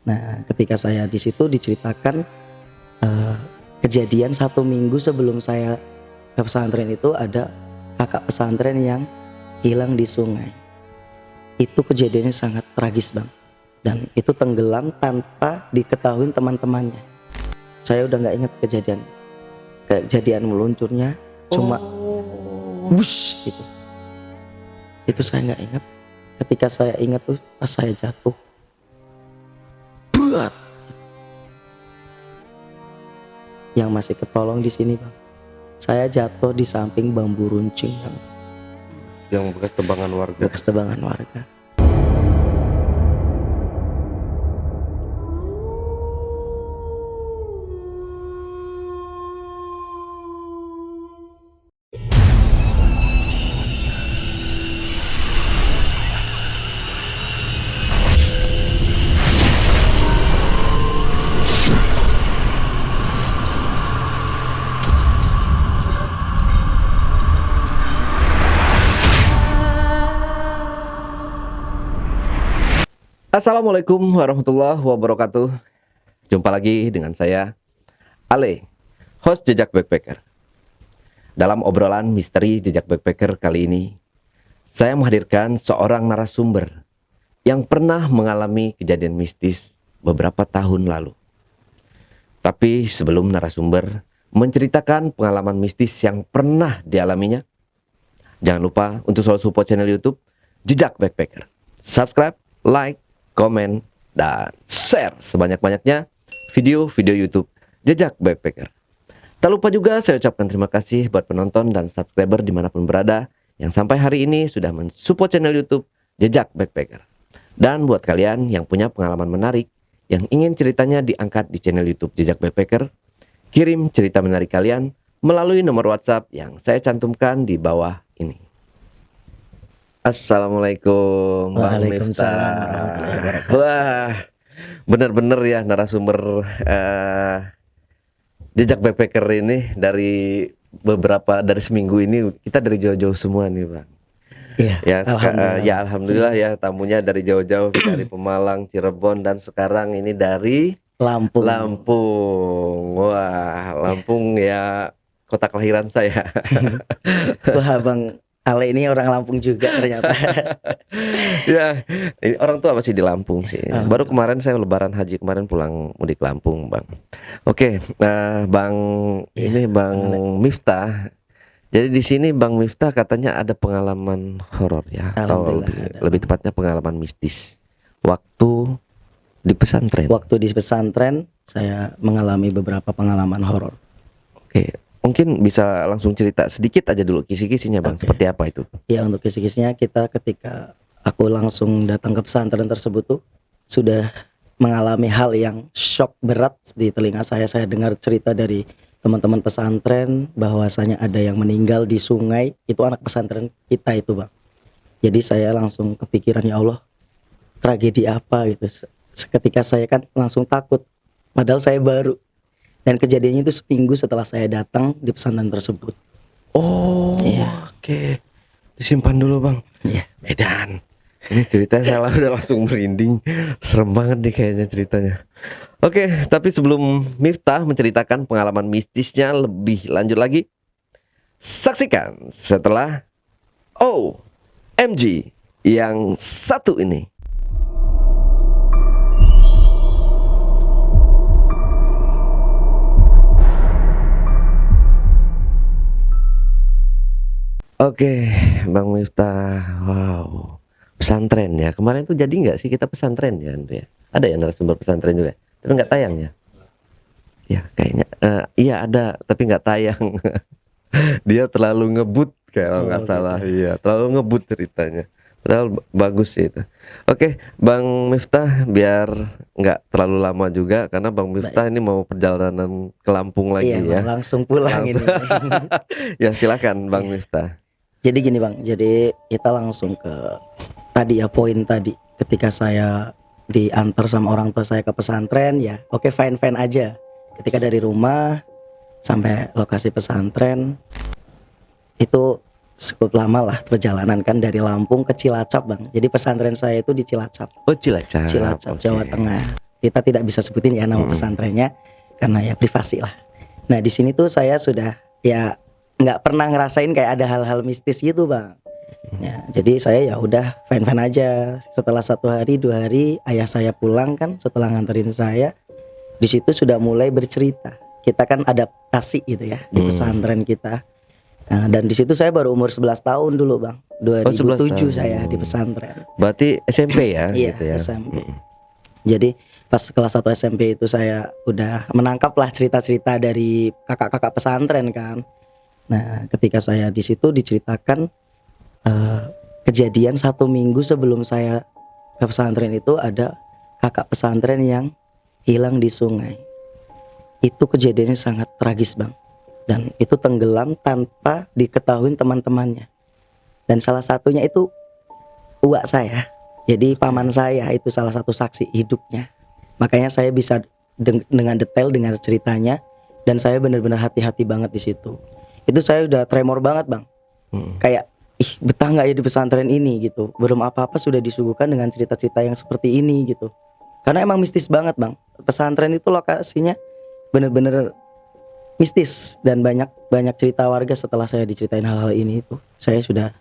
Nah, ketika saya di situ diceritakan kejadian 1 minggu sebelum saya ke pesantren itu ada kakak pesantren yang hilang di sungai. Itu kejadiannya sangat tragis bang, dan itu tenggelam tanpa diketahui teman-temannya. Saya udah nggak ingat kejadian meluncurnya, cuma wush gitu. Itu saya nggak ingat. Ketika saya ingat tuh pas saya jatuh, buat. Yang masih ketolong di sini bang, saya jatuh di samping bambu runcing yang bekas tebangan warga. bekas tebangan warga. Assalamualaikum warahmatullahi wabarakatuh. Jumpa lagi dengan saya, Ale, host Jejak Backpacker. Dalam obrolan misteri Jejak Backpacker kali ini, saya menghadirkan seorang narasumber yang pernah mengalami kejadian mistis beberapa tahun lalu. Tapi sebelum narasumber menceritakan pengalaman mistis yang pernah dialaminya, jangan lupa untuk selalu support channel YouTube Jejak Backpacker. Subscribe, like, komen, dan share sebanyak-banyaknya video-video YouTube Jejak Backpacker. Tak lupa juga saya ucapkan terima kasih buat penonton dan subscriber dimanapun berada yang sampai hari ini sudah mensupport channel YouTube Jejak Backpacker. Dan buat kalian yang punya pengalaman menarik yang ingin ceritanya diangkat di channel YouTube Jejak Backpacker, kirim cerita menarik kalian melalui nomor WhatsApp yang saya cantumkan di bawah ini. Assalamualaikum Bang Miftah. warahmatullahi wabarakatuh. Wah, bener-bener ya narasumber Jejak Backpacker ini dari seminggu ini kita dari jauh-jauh semua nih Bang. Iya, Ya, alhamdulillah. alhamdulillah ya tamunya dari jauh-jauh dari Pemalang, Cirebon, dan sekarang ini dari Lampung. Wah, Lampung ya kota kelahiran saya. Wah bang Ale ini orang Lampung juga ternyata. Ya, ini orang tua masih di Lampung sih. Oh. Baru kemarin saya lebaran haji kemarin pulang mudik Lampung, Bang. Oke, Bang Ya, ini Bang Miftah. Jadi di sini Bang Miftah katanya ada pengalaman horor ya, atau Alhamdulillah ada, lebih Bang. tepatnya pengalaman mistis waktu di pesantren. Waktu di pesantren saya mengalami beberapa pengalaman horor. Oke, mungkin bisa langsung cerita sedikit aja dulu kisi-kisinya Bang, Oke. seperti apa itu? Ya, untuk kisi-kisinya kita ketika aku langsung datang ke pesantren tersebut tuh sudah mengalami hal yang shock berat di telinga saya. Saya dengar cerita dari teman-teman pesantren bahwasanya ada yang meninggal di sungai. Itu anak pesantren kita itu bang. Jadi saya langsung kepikiran, ya Allah, tragedi apa gitu. Seketika saya kan langsung takut, padahal saya baru. Dan kejadiannya itu seminggu setelah saya datang di pesantren tersebut. Oh, Iya. oke. Disimpan dulu Bang. Iya. Medan. Ini cerita saya udah langsung merinding. Serem banget nih kayaknya ceritanya. Oke, tapi sebelum Miftah menceritakan pengalaman mistisnya lebih lanjut lagi, saksikan setelah OMG yang satu ini. Oke, Bang Miftah, wow, pesantren ya. Kemarin tuh jadi nggak sih kita pesantren ya, Andrea? Ada ya narasumber pesantren juga, tapi nggak tayang ya? Ya kayaknya, iya ada, tapi nggak tayang. Dia terlalu ngebut kalau nggak salah, iya, terlalu ngebut ceritanya. Padahal bagus sih itu. Oke, Bang Miftah, biar nggak terlalu lama juga, karena Bang Miftah ini mau perjalanan ke Lampung lagi Iya, ya. Bang, langsung pulang ini. Ya silakan Bang Miftah. Jadi gini bang, jadi kita langsung ke tadi ya, poin tadi. Ketika saya diantar sama orang tua saya ke pesantren, ya oke, fine aja. Ketika dari rumah sampai lokasi pesantren itu cukup lama lah perjalanan kan, dari Lampung ke Cilacap bang. Jadi pesantren saya itu di Cilacap, Oh Cilacap, Cilacap oke. Jawa Tengah. kita tidak bisa sebutin ya nama pesantrennya karena ya privasi lah. Nah di sini tuh saya sudah ya nggak pernah ngerasain kayak ada hal-hal mistis gitu bang. Ya, jadi saya ya udah fine-fine aja. Setelah 1 hari 2 hari ayah saya pulang kan setelah nganterin saya, di situ sudah mulai bercerita. Kita kan adaptasi gitu ya di pesantren kita. Nah, dan di situ saya baru umur 11 tahun dulu bang. 11 2007 tahun. saya di pesantren. Berarti SMP ya Iya gitu ya. SMP. Jadi pas kelas 1 SMP itu saya udah menangkap lah cerita-cerita dari kakak-kakak pesantren kan. Nah ketika saya di situ diceritakan kejadian 1 minggu sebelum saya ke pesantren itu ada kakak pesantren yang hilang di sungai. Itu kejadiannya sangat tragis bang. Dan itu tenggelam tanpa diketahui teman-temannya. Dan salah satunya itu uak saya. Jadi paman saya itu salah satu saksi hidupnya. Makanya saya bisa dengan detail dengar ceritanya. Dan saya benar-benar hati-hati banget di situ. Itu saya udah tremor banget bang. Kayak betah nggak ya di pesantren ini gitu. Belum apa-apa sudah disuguhkan dengan cerita-cerita yang seperti ini gitu. Karena emang mistis banget bang. Pesantren itu lokasinya benar-benar mistis. Dan banyak cerita warga setelah saya diceritain hal-hal ini itu. Saya sudah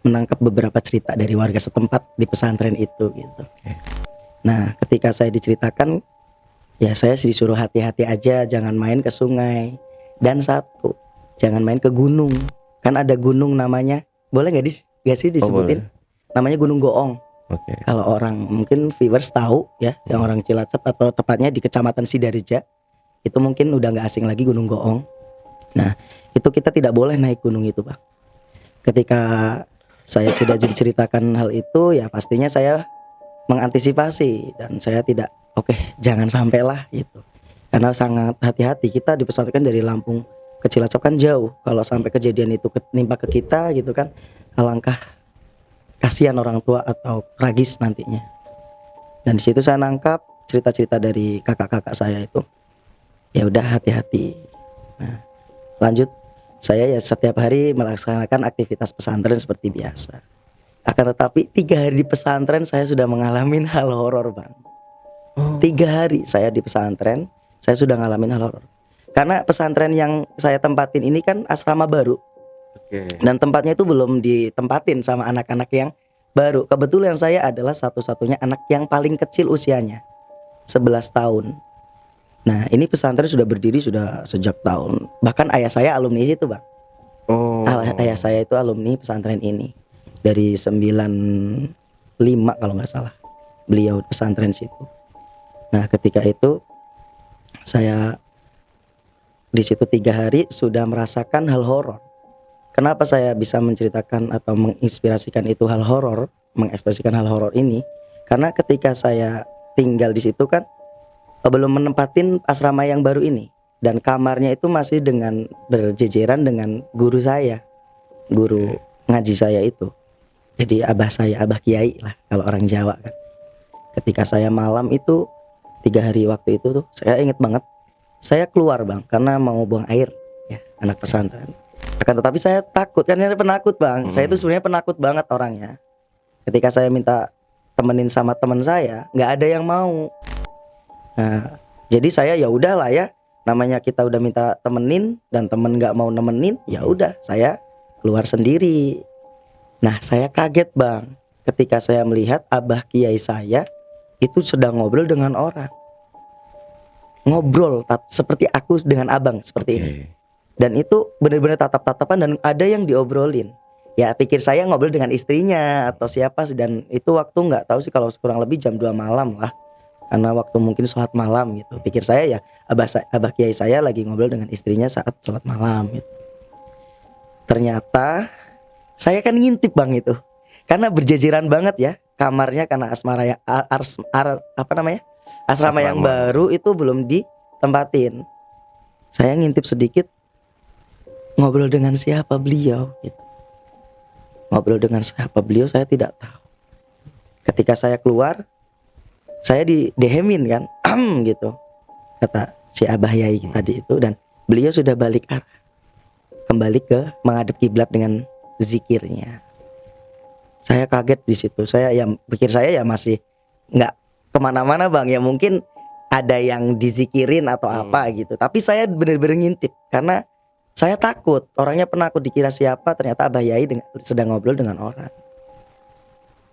menangkap beberapa cerita dari warga setempat di pesantren itu gitu. Nah ketika saya diceritakan, ya saya disuruh hati-hati aja, jangan main ke sungai. Dan satu, jangan main ke gunung. Kan ada gunung namanya, boleh gak sih disebutin? Namanya Gunung Goong. Oke. Kalau orang mungkin viewers tahu ya, yang orang Cilacap atau tepatnya di Kecamatan Sidareja, itu mungkin udah gak asing lagi Gunung Goong. Nah itu kita tidak boleh naik gunung itu bang. Ketika saya sudah diceritakan hal itu, ya pastinya saya mengantisipasi. Dan saya tidak, oke, jangan sampailah gitu. Karena sangat hati-hati, kita di pesantren dari Lampung ke Cilacap kan jauh. Kalau sampai kejadian itu menimpa ke kita gitu kan, alangkah kasihan orang tua atau tragis nantinya. Dan di situ saya nangkap cerita-cerita dari kakak-kakak saya itu. Ya udah hati-hati. Nah, lanjut, saya ya setiap hari melaksanakan aktivitas pesantren seperti biasa. Akan tetapi 3 hari di pesantren saya sudah mengalami hal horor bang. 3 hari saya di pesantren, saya sudah ngalamin hal horor. Karena pesantren yang saya tempatin ini kan asrama baru. Oke. Dan tempatnya itu belum ditempatin sama anak-anak yang baru. Kebetulan saya adalah satu-satunya anak yang paling kecil usianya, 11 tahun. Nah ini pesantren sudah berdiri sudah sejak tahun. Bahkan ayah saya alumni situ bang. Ayah saya itu alumni pesantren ini dari 95 kalau nggak salah. Beliau pesantren situ. Nah ketika itu saya di situ 3 hari sudah merasakan hal horor. Kenapa saya bisa menceritakan atau menginspirasikan itu hal horor, mengekspresikan hal horor ini? Karena ketika saya tinggal di situ kan belum menempatin asrama yang baru ini, dan kamarnya itu masih dengan berjejeran dengan guru saya, guru ngaji saya itu. Jadi abah saya, abah kiai lah kalau orang Jawa kan. Ketika saya malam itu 3 hari waktu itu tuh, saya inget banget, saya keluar bang karena mau buang air ya, anak pesantren. Akan tetapi saya takut, kan saya penakut bang. Saya itu sebenarnya penakut banget orangnya. Ketika saya minta temenin sama teman saya, nggak ada yang mau. Nah, jadi saya ya udahlah ya, namanya kita udah minta temenin dan temen nggak mau nemenin, ya udah saya keluar sendiri. Nah saya kaget bang, ketika saya melihat abah kiai saya itu sedang ngobrol dengan orang, ngobrol seperti aku dengan abang seperti ini. Dan itu benar-benar tatap-tatapan dan ada yang diobrolin. Ya pikir saya ngobrol dengan istrinya atau siapa sih, dan itu waktu nggak tahu sih, kalau kurang lebih jam 2 malam lah. Karena waktu mungkin sholat malam gitu. Pikir saya ya abah kiai saya lagi ngobrol dengan istrinya saat sholat malam gitu. Ternyata saya kan ngintip bang itu, karena berjejeran banget ya kamarnya, karena asrama yang baru itu belum ditempatin. Saya ngintip sedikit, ngobrol dengan siapa beliau gitu. Ngobrol dengan siapa beliau saya tidak tahu. Ketika saya keluar, saya didehemin kan, gitu kata si abah yai tadi itu, dan beliau sudah balik arah, kembali ke menghadap kiblat dengan zikirnya. Saya kaget di situ. Saya ya pikir saya ya masih nggak kemana-mana bang, ya mungkin ada yang dizikirin atau apa gitu. Tapi saya bener-bener ngintip karena saya takut. Orangnya penakut, dikira siapa, ternyata Abah Yai sedang ngobrol dengan orang.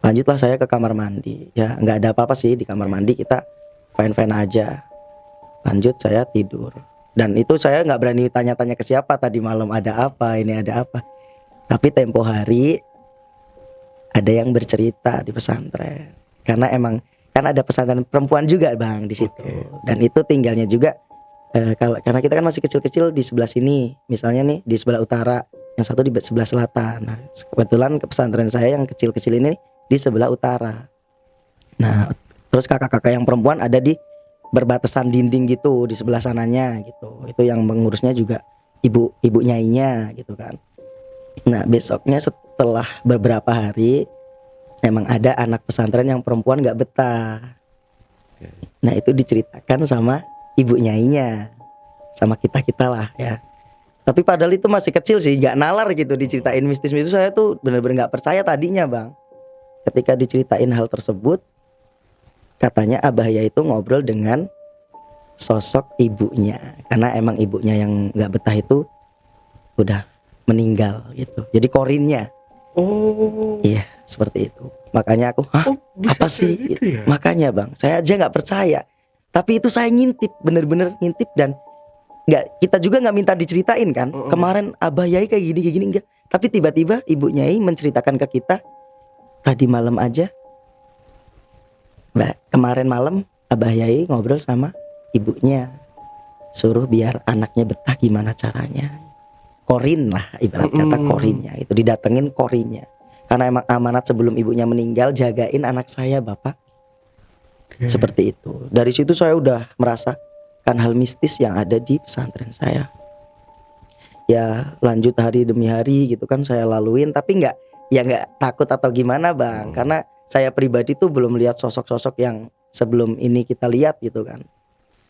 Lanjutlah saya ke kamar mandi. Ya nggak ada apa-apa sih di kamar mandi, kita fine-fine aja. Lanjut saya tidur. Dan itu saya nggak berani tanya-tanya ke siapa tadi malam ada apa, ini ada apa. Tapi tempo hari ada yang bercerita di pesantren. Karena emang kan ada pesantren perempuan juga bang di situ. Dan itu tinggalnya juga karena kita kan masih kecil-kecil di sebelah sini. Misalnya nih di sebelah utara, yang satu di sebelah selatan. Nah kebetulan ke pesantren saya yang kecil-kecil ini di sebelah utara. Nah terus kakak-kakak yang perempuan ada di berbatasan dinding gitu di sebelah sananya gitu. Itu yang mengurusnya juga ibu nyainya gitu kan. Nah besoknya setelah beberapa hari emang ada anak pesantren yang perempuan gak betah. Nah itu diceritakan sama ibu nyainya, sama kita lah ya. Tapi padahal itu masih kecil sih, gak nalar gitu diceritain mistis-mistis. Saya tuh bener-bener gak percaya tadinya bang. Ketika diceritain hal tersebut, katanya Abah Yai itu ngobrol dengan sosok ibunya. Karena emang ibunya yang gak betah itu udah meninggal gitu. Jadi korinnya. Oh. Iya seperti itu. Makanya aku apa sih gitu ya? Makanya bang, saya aja gak percaya. Tapi itu saya ngintip, bener-bener ngintip. Dan kita juga gak minta diceritain kan. Kemarin Abah Yai kayak gini enggak. Tapi tiba-tiba ibu Nyai menceritakan ke kita, tadi malam aja kemarin malam Abah Yai ngobrol sama ibunya, suruh biar anaknya betah gimana caranya. Korin lah ibarat kata korinnya. Itu didatengin korinnya. Karena emang amanat sebelum ibunya meninggal, jagain anak saya bapak. Seperti itu. Dari situ saya udah merasakan hal mistis yang ada di pesantren saya. Ya lanjut hari demi hari gitu kan saya laluin. Tapi nggak takut atau gimana bang. Karena saya pribadi tuh belum lihat sosok-sosok yang sebelum ini kita lihat gitu kan.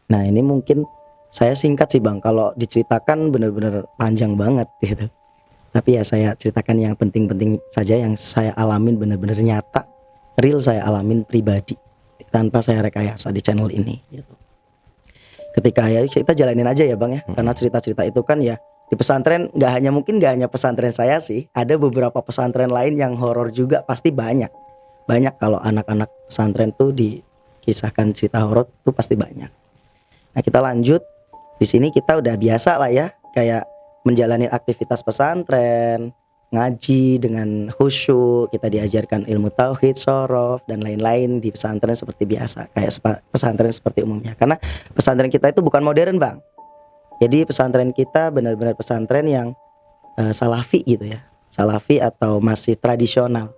Nah ini mungkin saya singkat sih bang. Kalau diceritakan bener-bener panjang banget gitu. Tapi ya saya ceritakan yang penting-penting saja, yang saya alamin bener-bener nyata, real saya alamin pribadi, tanpa saya rekayasa di channel ini gitu. Ketika ya kita jalanin aja ya bang ya. Karena cerita-cerita itu kan ya di pesantren nggak hanya pesantren saya sih, ada beberapa pesantren lain yang horor juga pasti banyak kalau anak-anak pesantren tuh dikisahkan cerita horor tuh pasti banyak. Nah kita lanjut di sini, kita udah biasa lah ya kayak menjalani aktivitas pesantren, ngaji dengan khusyuk, kita diajarkan ilmu tauhid, shorof dan lain-lain di pesantren seperti biasa, kayak pesantren seperti umumnya. Karena pesantren kita itu bukan modern bang. Jadi pesantren kita benar-benar pesantren yang salafi gitu ya, salafi atau masih tradisional.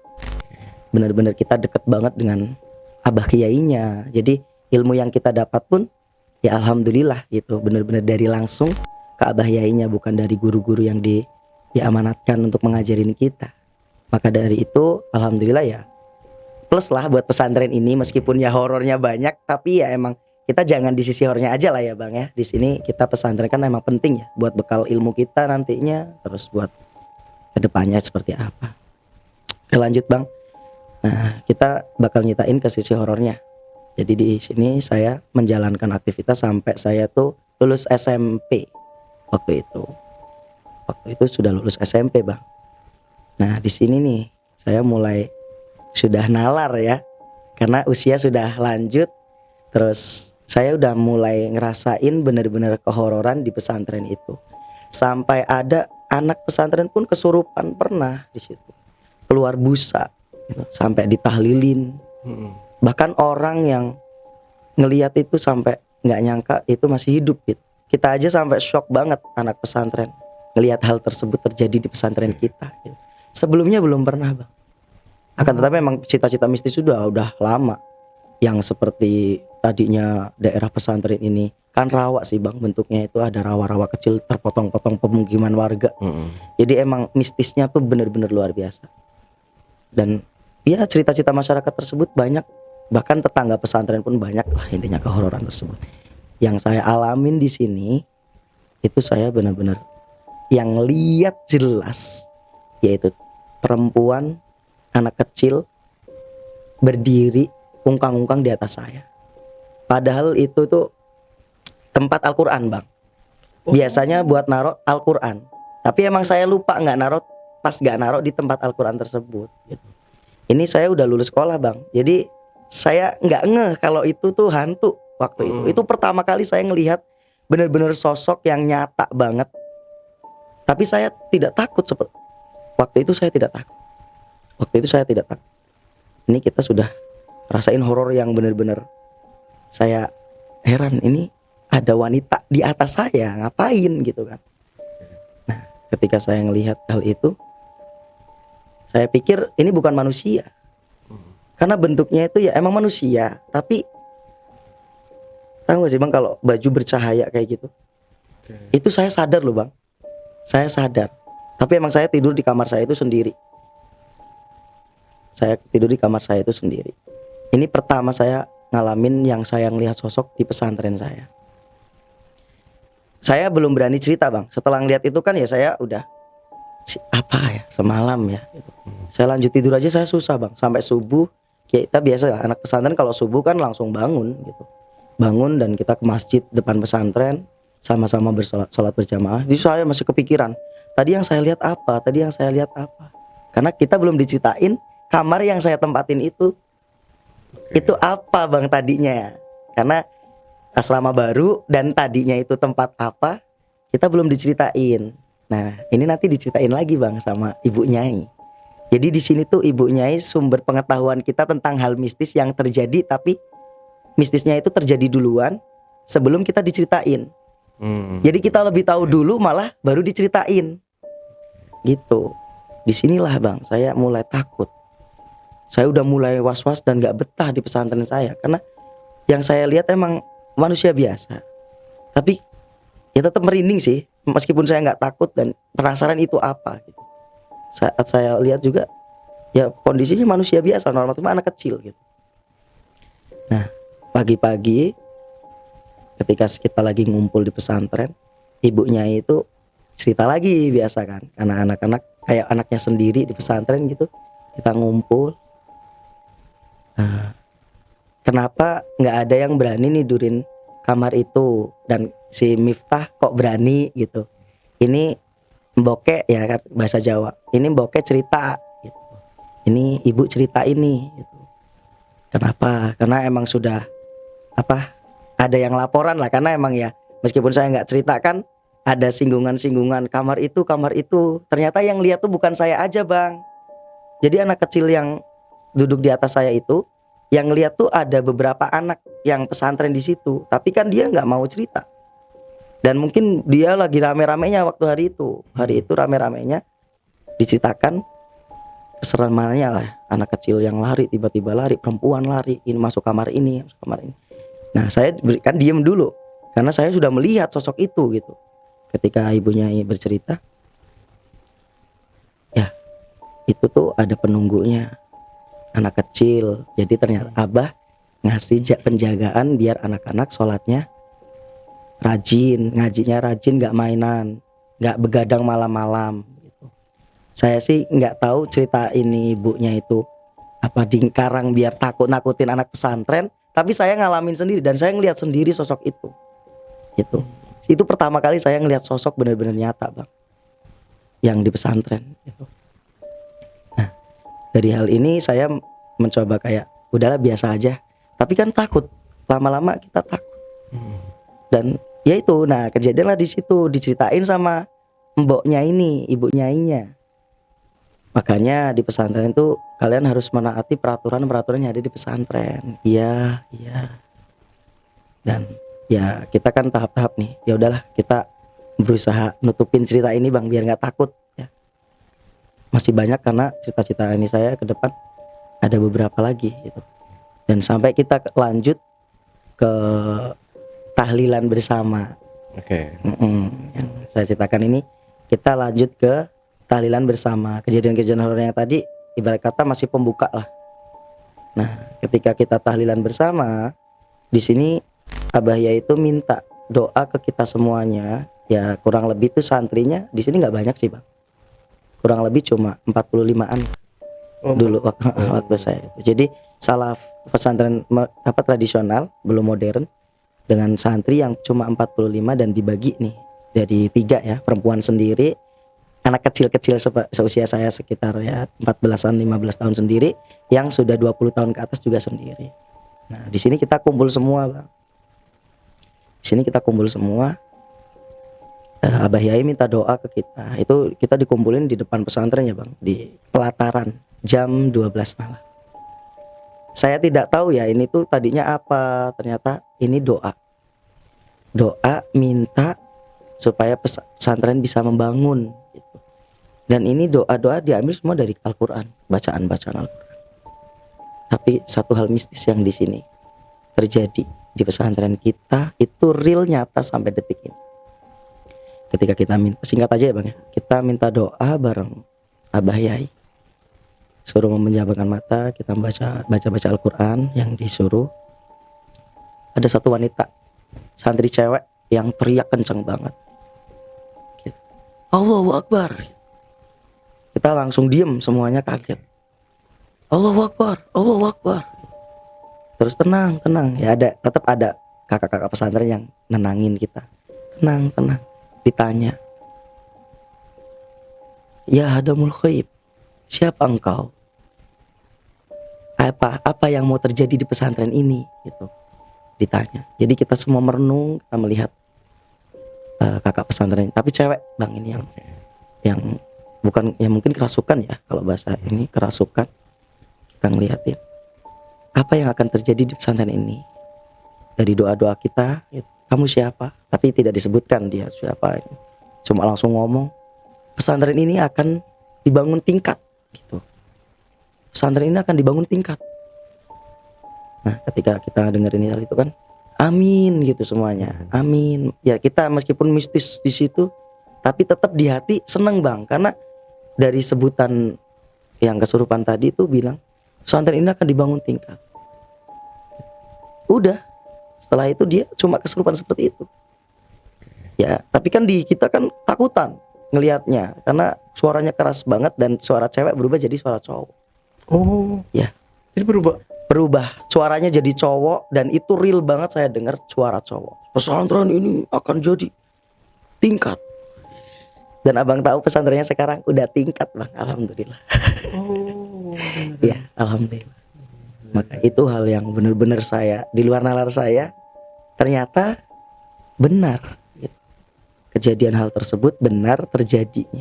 Benar-benar kita deket banget dengan abah kiainya. Jadi ilmu yang kita dapat pun ya alhamdulillah gitu, benar-benar dari langsung ke abah kiainya, bukan dari guru-guru yang diamanatkan untuk mengajarin kita. Maka dari itu alhamdulillah ya plus lah buat pesantren ini, meskipun ya horornya banyak, tapi ya emang kita jangan di sisi horornya aja lah ya bang ya. Di sini kita pesantren kan emang penting ya buat bekal ilmu kita nantinya, terus buat kedepannya seperti apa. Oke lanjut bang. Nah kita bakal nyitain ke sisi horornya. Jadi di sini saya menjalankan aktivitas sampai saya tuh lulus SMP waktu itu. Waktu itu sudah lulus SMP bang. Nah di sini nih saya mulai sudah nalar ya, karena usia sudah lanjut. Terus saya udah mulai ngerasain benar-benar kehororan di pesantren itu. Sampai ada anak pesantren pun kesurupan pernah di situ, keluar busa gitu, sampai ditahlilin. Bahkan orang yang ngelihat itu sampai nggak nyangka itu masih hidup gitu. Kita aja sampai shock banget anak pesantren ngelihat hal tersebut terjadi di pesantren kita gitu. Sebelumnya belum pernah bang. Akan tetapi memang cita-cita mistis sudah lama. Yang seperti tadinya daerah pesantren ini kan rawa sih bang, bentuknya itu ada rawa-rawa kecil terpotong-potong pemukiman warga. Jadi emang mistisnya tuh benar-benar luar biasa. Dan ya cerita-cerita masyarakat tersebut banyak, bahkan tetangga pesantren pun banyak lah intinya kehororan tersebut. Yang saya alamin di sini itu saya benar-benar yang lihat jelas, yaitu perempuan, anak kecil berdiri ungkang-ungkang di atas saya. Padahal itu tuh tempat Al-Quran bang. Biasanya buat naruh Al-Quran. Tapi emang saya lupa nggak naruh di tempat Al-Quran tersebut gitu. Ini saya udah lulus sekolah bang. Jadi saya nggak ngeh kalau itu tuh hantu waktu itu. Itu pertama kali saya ngelihat benar-benar sosok yang nyata banget. Tapi saya tidak takut waktu itu saya tidak takut. Waktu itu saya tidak takut. Ini kita sudah rasain horor yang benar-benar saya heran, ini ada wanita di atas saya ngapain gitu kan. Nah, ketika saya ngelihat hal itu, saya pikir ini bukan manusia. Karena bentuknya itu ya emang manusia, tapi tahu gak sih bang kalau baju bercahaya kayak gitu. Itu saya sadar loh bang. Saya sadar. Tapi emang saya tidur di kamar saya itu sendiri. Saya tidur di kamar saya itu sendiri. Ini pertama saya ngalamin yang saya ngelihat sosok di pesantren saya. Saya belum berani cerita bang. Setelah ngeliat itu kan ya saya udah apa ya semalam ya gitu. Saya lanjut tidur aja saya susah bang. Sampai subuh kita biasa lah, anak pesantren kalau subuh kan langsung bangun gitu. Bangun dan kita ke masjid depan pesantren, sama-sama sholat berjamaah. Jadi saya masih kepikiran, tadi yang saya lihat apa, tadi yang saya lihat apa. Karena kita belum diceritain kamar yang saya tempatin itu apa bang tadinya. Karena asrama baru dan tadinya itu tempat apa, kita belum diceritain. Nah ini nanti diceritain lagi bang sama Ibu Nyai. Jadi di sini tuh Ibu Nyai sumber pengetahuan kita tentang hal mistis yang terjadi, tapi mistisnya itu terjadi duluan sebelum kita diceritain. Jadi kita lebih tahu dulu malah baru diceritain. Gitu. Disinilah bang saya mulai takut. Saya udah mulai was-was dan gak betah di pesantren saya. Karena yang saya lihat emang manusia biasa. Tapi ya tetap merinding sih. Meskipun saya gak takut dan penasaran itu apa gitu. Saat saya lihat juga ya kondisinya manusia biasa, normal, cuma anak kecil gitu. Nah pagi-pagi ketika kita lagi ngumpul di pesantren, ibunya itu cerita lagi biasa kan. Karena anak-anak kayak anaknya sendiri di pesantren gitu. Kita ngumpul. Kenapa nggak ada yang berani nidurin kamar itu, dan si Miftah kok berani gitu. Ini mbokek ya kan bahasa Jawa. Ini mbokek cerita gitu. Ini ibu cerita ini gitu. Kenapa? Karena emang sudah ada yang laporan lah, karena emang ya meskipun saya nggak ceritakan ada singgungan-singgungan kamar itu. Ternyata yang lihat tuh bukan saya aja bang. Jadi anak kecil yang duduk di atas saya itu, yang lihat tuh ada beberapa anak yang pesantren di situ. Tapi kan dia nggak mau cerita. Dan mungkin dia lagi rame-ramenya waktu hari itu. Hari itu rame-ramenya diceritakan keseremannya lah. Anak kecil yang lari, tiba-tiba lari, perempuan lari, ini masuk kamar ini, masuk kamar ini. Nah saya berikan diem dulu karena saya sudah melihat sosok itu gitu. Ketika ibunya bercerita, ya itu tuh ada penunggunya, anak kecil. Jadi ternyata abah ngasih penjagaan biar anak-anak sholatnya rajin, ngajinya rajin, gak mainan, gak begadang malam-malam gitu. Saya sih gak tahu cerita ini ibunya itu apa dingkarang biar nakutin anak pesantren. Tapi saya ngalamin sendiri dan saya ngelihat sendiri sosok itu gitu. Itu pertama kali saya ngelihat sosok benar-benar nyata bang, yang di pesantren gitu. Nah dari hal ini saya mencoba kayak udahlah biasa aja. Tapi kan takut, lama-lama kita takut. Dan ya itu, nah kejadianlah di situ, diceritain sama mboknya ini, ibu nyainya. Makanya di pesantren itu kalian harus menaati peraturan-peraturan yang ada di pesantren. Iya. Dan ya kita kan tahap-tahap nih. Ya udahlah kita berusaha nutupin cerita ini bang biar nggak takut. Ya. Masih banyak karena cerita-cerita ini saya ke depan ada beberapa lagi gitu. Dan sampai kita lanjut ke tahlilan bersama. Oke. Yang saya ceritakan ini kita lanjut ke tahlilan bersama. Kejadian-kejadian horor yang tadi ibarat kata masih pembuka lah. Nah, ketika kita tahlilan bersama, di sini Abah Yai itu minta doa ke kita semuanya. Ya kurang lebih tuh santrinya di sini nggak banyak sih bang. Kurang lebih cuma 45-an dulu waktu saya itu. Jadi salaf, pesantren tradisional, belum modern, dengan santri yang cuma 45 dan dibagi nih dari 3 ya, perempuan sendiri, anak kecil-kecil seusia saya sekitar ya 14-an 15 tahun sendiri, yang sudah 20 tahun ke atas juga sendiri. Nah, di sini kita kumpul semua, Bang. Di sini kita kumpul semua. Abah Yai minta doa ke kita. Itu kita dikumpulin di depan pesantren ya, Bang, di pelataran jam 12 malam. Saya tidak tahu ya ini tuh tadinya apa. Ternyata ini doa. Doa minta supaya pesantren bisa membangun gitu. Dan ini doa-doa diambil semua dari Al-Qur'an, bacaan-bacaan Al-Qur'an. Tapi satu hal mistis yang di sini terjadi di pesantren kita itu real, nyata sampai detik ini. Ketika kita minta, singkat aja ya Bang ya, kita minta doa bareng Abah Yai, suruh memejamkan mata, kita baca Al-Quran yang disuruh. Ada satu wanita santri cewek yang teriak kenceng banget gitu. Allahu Akbar. Kita langsung diem, semuanya kaget. Allahu Akbar, Allahu Akbar. Terus tenang ya, tetap ada kakak-kakak pesantren yang nenangin kita. Tenang. Ditanya, ya hadamul khaib, siapa engkau? Apa yang mau terjadi di pesantren ini? Gitu. Ditanya. Jadi kita semua merenung, kita melihat kakak pesantren, tapi cewek Bang ini yang bukan, ya mungkin kerasukan ya, kalau bahasa ini kerasukan. Kita ngeliatin apa yang akan terjadi di pesantren ini. Dari doa-doa kita, gitu. Kamu siapa? Tapi tidak disebutkan dia siapa. Cuma langsung ngomong, pesantren ini akan dibangun tingkat gitu. Pesantren ini akan dibangun tingkat. Nah, ketika kita dengerin hal itu kan, amin gitu semuanya. Amin. Ya kita meskipun mistis di situ, tapi tetap di hati seneng Bang, karena dari sebutan yang kesurupan tadi itu bilang pesantren ini akan dibangun tingkat. Udah. Setelah itu dia cuma kesurupan seperti itu. Ya, tapi kan di kita kan takutan ngelihatnya karena suaranya keras banget dan suara cewek berubah jadi suara cowok. Oh, ya. Jadi berubah. Suaranya jadi cowok dan itu real banget, saya dengar suara cowok. Pesantren ini akan jadi tingkat. Dan Abang tahu pesantrennya sekarang udah tingkat, Bang. Alhamdulillah. Oh. Ya, alhamdulillah. Maka itu hal yang benar-benar saya, di luar nalar saya, ternyata benar gitu. Kejadian hal tersebut benar terjadinya.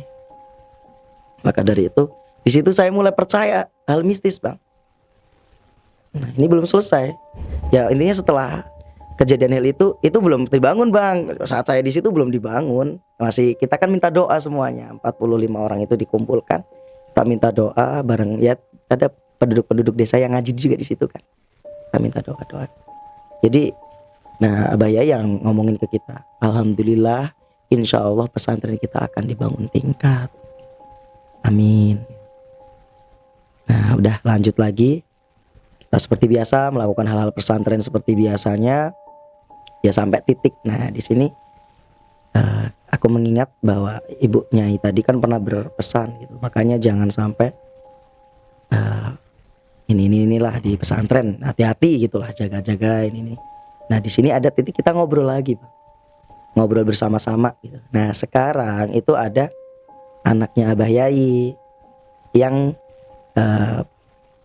Maka dari itu, di situ saya mulai percaya hal mistis Bang. Nah, ini belum selesai. Ya intinya setelah kejadian hal itu belum dibangun Bang. Saat saya di situ belum dibangun. Masih kita kan minta doa semuanya. 45 orang itu dikumpulkan. Kita minta doa bareng, ya ada penduduk-penduduk desa yang ngaji juga di situ kan. Kita minta doa. Jadi, nah Abah Yai yang ngomongin ke kita, alhamdulillah, insya Allah pesantren kita akan dibangun tingkat. Amin. Nah, udah lanjut lagi. Kita seperti biasa melakukan hal-hal pesantren seperti biasanya. Ya sampai titik. Nah, di sini aku mengingat bahwa Ibu Nyai tadi kan pernah berpesan gitu. Makanya jangan sampai inilah di pesantren, hati-hati gitulah, jaga-jaga ini. Nah di sini ada titik kita ngobrol lagi Bang. Ngobrol bersama-sama gitu. Nah sekarang itu ada anaknya Abah Yai yang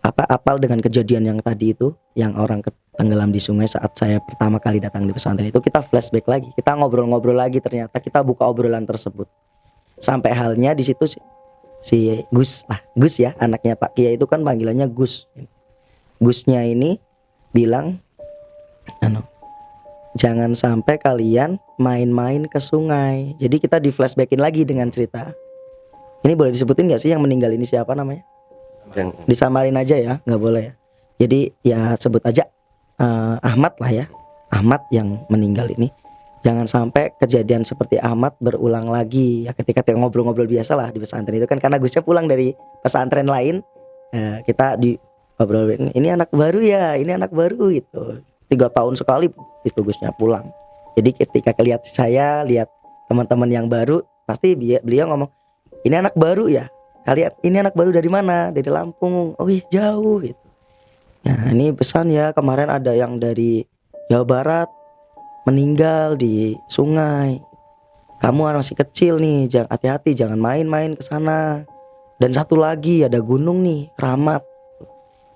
apal dengan kejadian yang tadi itu, yang orang tenggelam di sungai saat saya pertama kali datang di pesantren itu. Kita flashback lagi, kita ngobrol-ngobrol lagi, ternyata kita buka obrolan tersebut. Sampai halnya di situ si Gus ya, anaknya Pak Kiai itu kan panggilannya Gus. Gusnya ini bilang, jangan sampai kalian main-main ke sungai. Jadi kita di flashbackin lagi dengan cerita. Ini boleh disebutin gak sih yang meninggal ini siapa namanya? Disamarin aja ya, gak boleh ya. Jadi ya sebut aja Ahmad lah ya. Ahmad yang meninggal ini. Jangan sampai kejadian seperti Ahmad berulang lagi. Ya ketika kita ngobrol-ngobrol biasa lah di pesantren itu kan, karena Gusnya pulang dari pesantren lain. Kita di ngobrol, ini anak baru ya, ini anak baru gitu. 3 tahun sekali itu Gusnya pulang. Jadi ketika lihat saya, lihat teman-teman yang baru, pasti beliau ngomong, ini anak baru ya. Kalian ini anak baru dari mana? Dari Lampung. Oh iya jauh gitu. Nah ini pesan ya, kemarin ada yang dari Jawa Barat meninggal di sungai. Kamu masih kecil nih, jangan hati-hati, jangan main-main ke sana. Dan satu lagi ada gunung nih, Keramat.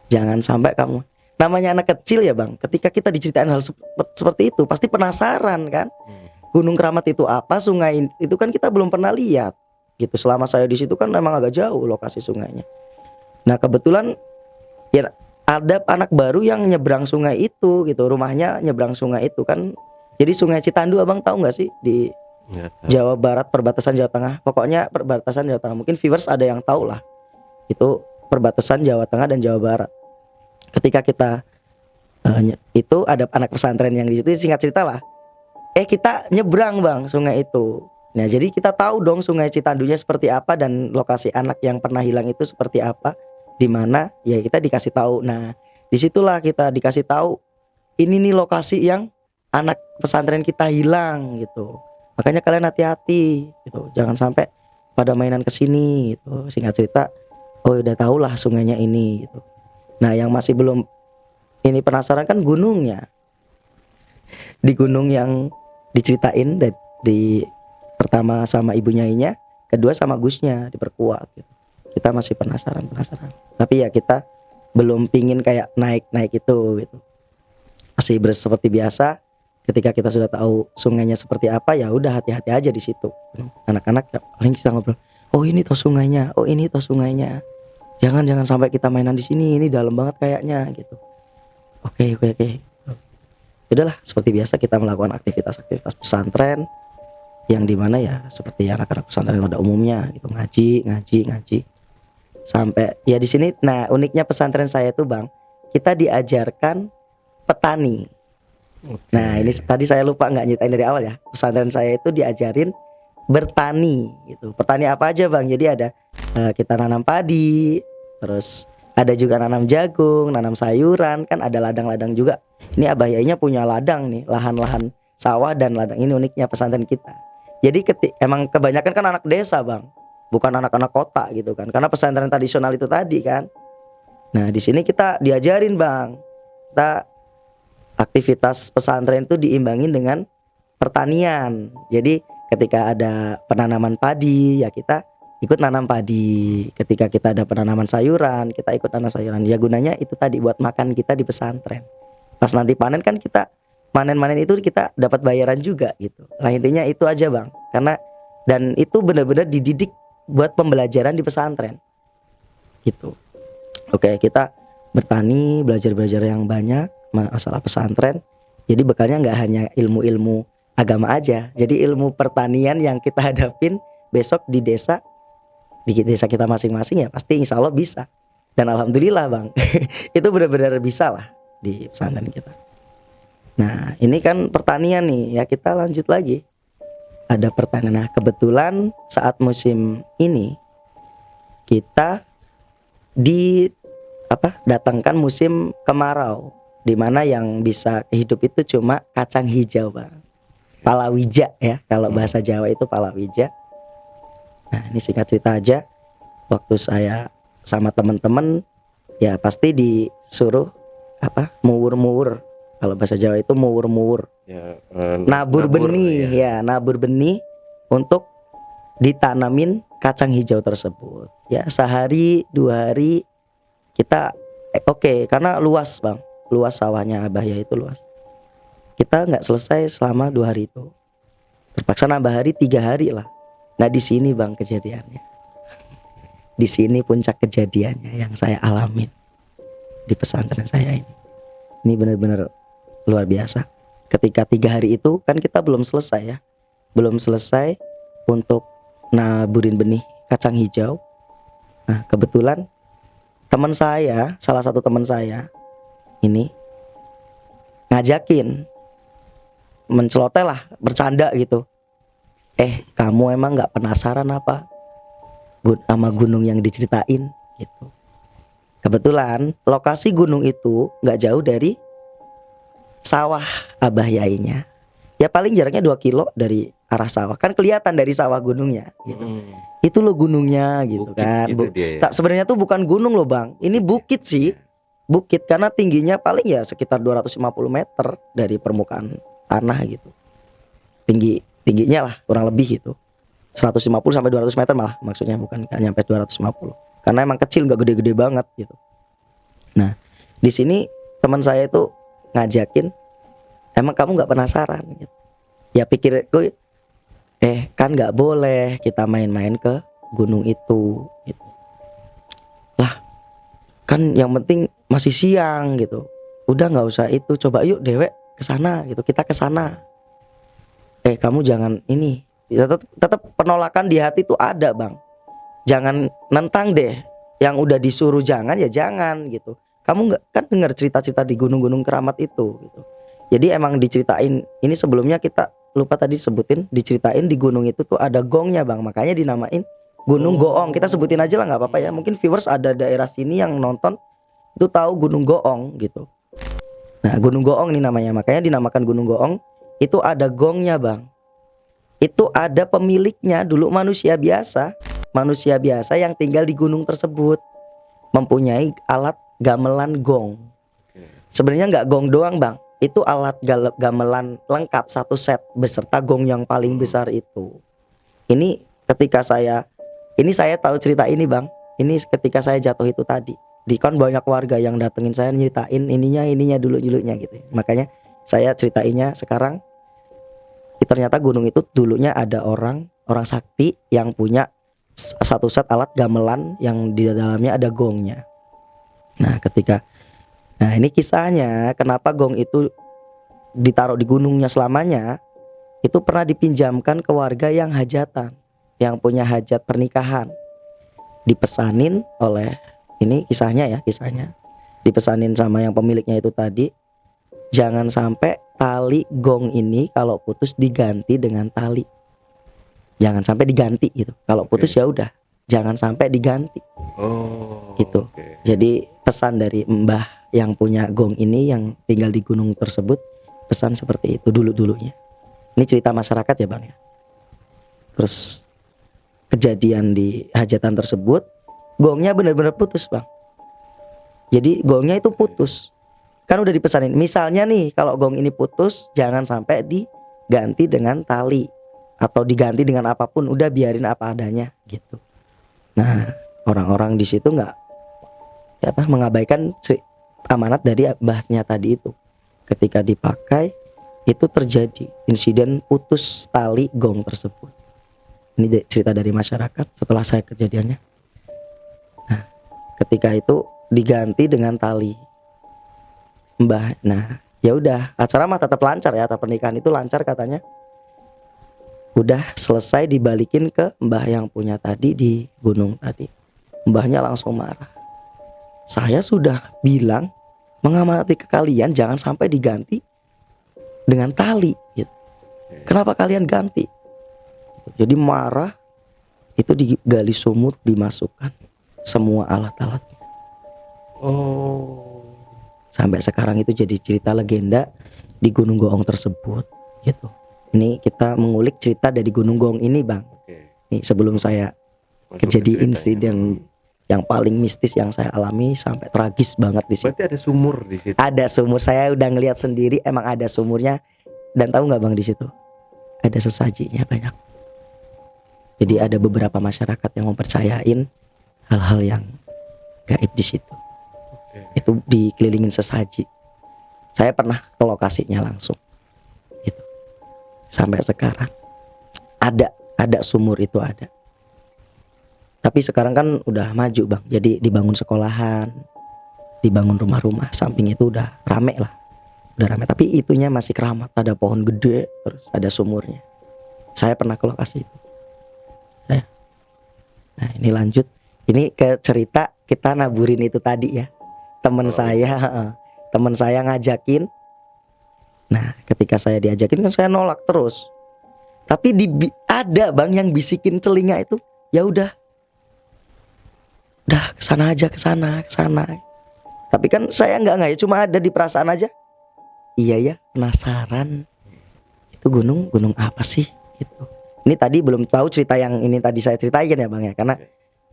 Jangan sampai kamu. Namanya anak kecil ya bang, ketika kita diceritain hal seperti itu pasti penasaran kan. Gunung Keramat itu apa, sungai itu kan kita belum pernah lihat. Gitu. Selama saya di situ kan memang agak jauh lokasi sungainya. Nah kebetulan ya ada anak baru yang nyebrang sungai itu gitu, rumahnya nyebrang sungai itu kan. Jadi Sungai Citandu abang tahu nggak sih di Jawa Barat perbatasan Jawa Tengah. Pokoknya perbatasan Jawa Tengah. Mungkin viewers ada yang tahu lah. Itu perbatasan Jawa Tengah dan Jawa Barat. Ketika kita itu ada anak pesantren yang di situ, singkat cerita lah. Kita nyebrang bang sungai itu. Nah jadi kita tahu dong Sungai Citandunya seperti apa dan lokasi anak yang pernah hilang itu seperti apa. Di mana ya kita dikasih tahu. Nah disitulah kita dikasih tahu ini nih lokasi yang anak pesantren kita hilang gitu. Makanya kalian hati-hati gitu. Jangan sampai pada mainan kesini gitu. Singkat cerita, oh udah tau lah sungainya ini gitu. Nah yang masih belum ini penasaran kan gunungnya. Di gunung yang diceritain di pertama sama ibu nyainya, kedua sama Gusnya diperkuat gitu. Kita masih penasaran. Tapi ya kita belum pingin kayak naik itu gitu. Masih seperti biasa. Ketika kita sudah tahu sungainya seperti apa, ya udah hati-hati aja di situ. Anak-anak ya, paling kita ngobrol, oh ini toh sungainya, oh ini toh sungainya. Jangan sampai kita mainan di sini, ini dalam banget kayaknya gitu. Oke. Udahlah, seperti biasa kita melakukan aktivitas pesantren yang dimana ya seperti anak-anak pesantren pada umumnya gitu, ngaji. Sampai ya di sini, nah uniknya pesantren saya tuh bang, kita diajarkan petani. Nah ini tadi saya lupa nggak nyetain dari awal ya. Pesantren saya itu diajarin bertani gitu. Petani apa aja bang? Jadi ada kita nanam padi, terus ada juga nanam jagung, nanam sayuran, kan ada ladang-ladang juga. Ini Abah Yainya punya ladang nih, lahan-lahan sawah dan ladang. Ini uniknya pesantren kita. Jadi emang kebanyakan kan anak desa bang, bukan anak-anak kota gitu kan. Karena pesantren tradisional itu tadi kan. Nah di sini kita diajarin bang, kita aktivitas pesantren itu diimbangin dengan pertanian. Jadi ketika ada penanaman padi ya kita ikut nanam padi. Ketika kita ada penanaman sayuran, kita ikut nanam sayuran. Ya gunanya itu tadi buat makan kita di pesantren. Pas nanti panen kan kita manen itu kita dapat bayaran juga gitu. Lah intinya itu aja bang. Karena dan itu benar-benar dididik buat pembelajaran di pesantren. Gitu. Oke, kita bertani, belajar yang banyak masalah pesantren. Jadi bekalnya nggak hanya ilmu-ilmu agama aja. Jadi ilmu pertanian yang kita hadapin besok di desa kita masing-masing ya pasti insya Allah bisa. Dan alhamdulillah bang, itu benar-benar bisa lah di pesantren kita. Nah ini kan pertanian nih ya, kita lanjut lagi. Ada pertanian. Nah kebetulan saat musim ini kita datangkan musim kemarau, di mana yang bisa hidup itu cuma kacang hijau bang, palawija ya, kalau bahasa Jawa itu palawija. Nah ini singkat cerita aja, waktu saya sama teman-teman ya pasti disuruh muwur, kalau bahasa Jawa itu muwur Ya, nabur benih ya, nabur benih untuk ditanamin kacang hijau tersebut. Ya sehari 2 hari kita karena luas bang, luas sawahnya Abah ya itu luas. Kita nggak selesai selama 2 hari itu, terpaksa nambah hari 3 hari lah. Nah di sini bang kejadiannya, di sini puncak kejadiannya yang saya alamin di pesantren saya ini. Ini benar-benar luar biasa. Ketika 3 hari itu kan kita belum selesai untuk naburin benih kacang hijau. Nah kebetulan salah satu teman saya ini ngajakin mencelotel lah, bercanda gitu. Kamu emang nggak penasaran apa sama gunung yang diceritain gitu. Kebetulan lokasi gunung itu nggak jauh dari sawah Abah Yainya. Ya paling jaraknya 2 kilo dari arah sawah. Kan kelihatan dari sawah gunungnya gitu. Itu loh gunungnya gitu. Bukit kan. Itu dia ya. Sebenarnya tuh bukan gunung loh bang. Ini bukit sih. bukit karena tingginya paling ya sekitar 250 meter dari permukaan tanah gitu. Tingginya lah kurang lebih gitu. 150 sampai 200 meter malah maksudnya, bukan nggak nyampe 250. Karena emang kecil, nggak gede-gede banget gitu. Nah, di sini teman saya itu ngajakin, emang kamu nggak penasaran gitu. Ya pikirku, kan nggak boleh kita main-main ke gunung itu gitu. Lah, kan yang penting masih siang gitu. Udah nggak usah itu, coba yuk dewek ke sana gitu. Kita ke sana. Kamu jangan ini. Tetap penolakan di hati tuh ada, Bang. Jangan nentang deh. Yang udah disuruh jangan ya jangan gitu. Kamu nggak kan dengar cerita-cerita di gunung-gunung keramat itu gitu. Jadi emang diceritain, ini sebelumnya kita lupa tadi sebutin, diceritain di gunung itu tuh ada gongnya, Bang. Makanya dinamain Gunung Goong. Kita sebutin aja lah, nggak apa-apa ya. Mungkin viewers ada daerah sini yang nonton itu tahu Gunung Goong gitu. Nah, Gunung Goong nih namanya. Makanya dinamakan Gunung Goong. Itu ada gongnya, Bang. Itu ada pemiliknya, dulu manusia biasa yang tinggal di gunung tersebut, mempunyai alat gamelan gong. Sebenarnya nggak gong doang, Bang. Itu alat gamelan lengkap satu set beserta gong yang paling besar itu. Ini ketika saya tahu cerita ini, Bang. Ini ketika saya jatuh itu tadi. Di kan banyak warga yang datengin saya nyeritain ininya dulunya gitu. Makanya saya ceritainnya sekarang. Ternyata gunung itu dulunya ada orang sakti yang punya satu set alat gamelan yang di dalamnya ada gongnya. Nah ini kisahnya kenapa gong itu ditaruh di gunungnya selamanya. Itu pernah dipinjamkan ke warga yang hajatan, yang punya hajat pernikahan. Dipesanin oleh, ini kisahnya dipesanin sama yang pemiliknya itu tadi, jangan sampai tali gong ini kalau putus diganti dengan tali. Jangan sampai diganti gitu. Kalau putus ya udah, jangan sampai diganti. Gitu. Jadi pesan dari mbah yang punya gong ini yang tinggal di gunung tersebut, pesan seperti itu dulunya. Ini cerita masyarakat ya, Bang ya. Terus kejadian di hajatan tersebut, gongnya benar-benar putus, Bang. Jadi gongnya itu putus. Kan udah dipesanin. Misalnya nih kalau gong ini putus, jangan sampai diganti dengan tali atau diganti dengan apapun, udah biarin apa adanya gitu. Nah, orang-orang di situ mengabaikan amanat dari mbahnya tadi itu. Ketika dipakai itu terjadi insiden putus tali gong tersebut. Ini cerita dari masyarakat setelah saya kejadiannya. Nah, ketika itu diganti dengan tali. Mbah, nah ya udah, acara mah tetap lancar ya, atau pernikahan itu lancar katanya. Udah selesai dibalikin ke mbah yang punya tadi di gunung tadi. Mbahnya langsung marah. Saya sudah bilang mengamati ke kalian jangan sampai diganti dengan tali gitu. Kenapa kalian ganti? Jadi marah, itu digali sumur, dimasukkan semua alat-alatnya. Sampai sekarang itu jadi cerita legenda di Gunung Goong tersebut gitu. Ini kita mengulik cerita dari Gunung Goong ini, Bang. Nih, sebelum saya kejadian insiden yang paling mistis yang saya alami sampai tragis banget di situ. Berarti ada sumur di situ. Ada sumur, saya udah ngelihat sendiri, emang ada sumurnya. Dan tahu nggak, Bang, di situ ada sesajinya banyak. Jadi ada beberapa masyarakat yang mempercayain hal-hal yang gaib di situ. Itu dikelilingin sesaji. Saya pernah ke lokasinya langsung. Itu. Sampai sekarang ada sumur itu ada. Tapi sekarang kan udah maju, Bang. Jadi dibangun sekolahan, dibangun rumah-rumah. Samping itu udah rame lah. Udah rame, tapi itunya masih keramat. Ada pohon gede, terus ada sumurnya. Saya pernah ke lokasi itu. Nah, ini lanjut. Ini ke cerita kita naburin itu tadi ya. Teman saya ngajakin. Nah, ketika saya diajakin kan saya nolak terus. Tapi ada, Bang, yang bisikin telinga itu, ya udah kesana aja, kesana. Tapi kan saya nggak ya, cuma ada di perasaan aja. Iya ya, penasaran. Itu gunung apa sih? Gitu. Ini tadi belum tahu cerita yang ini tadi saya ceritain ya, Bang ya, karena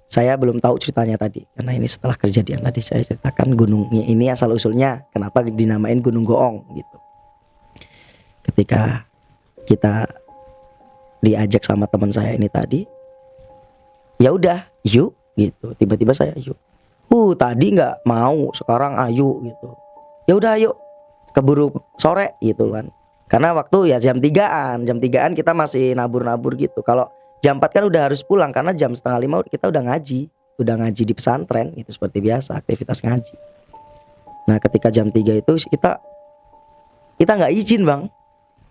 Saya belum tahu ceritanya tadi, karena ini setelah kejadian tadi saya ceritakan gunungnya ini asal usulnya kenapa dinamain Gunung Goong gitu. Ketika kita diajak sama teman saya ini tadi, ya udah yuk gitu, tiba-tiba saya yuk. Tadi nggak mau, sekarang ayo gitu. Ya udah ayo, keburu sore gitu kan. Karena waktu ya jam 3-an kita masih nabur-nabur gitu. Kalau jam 4 kan udah harus pulang, karena jam setengah 5 kita udah ngaji di pesantren gitu, seperti biasa aktivitas ngaji. Nah ketika jam 3 itu kita nggak izin bang,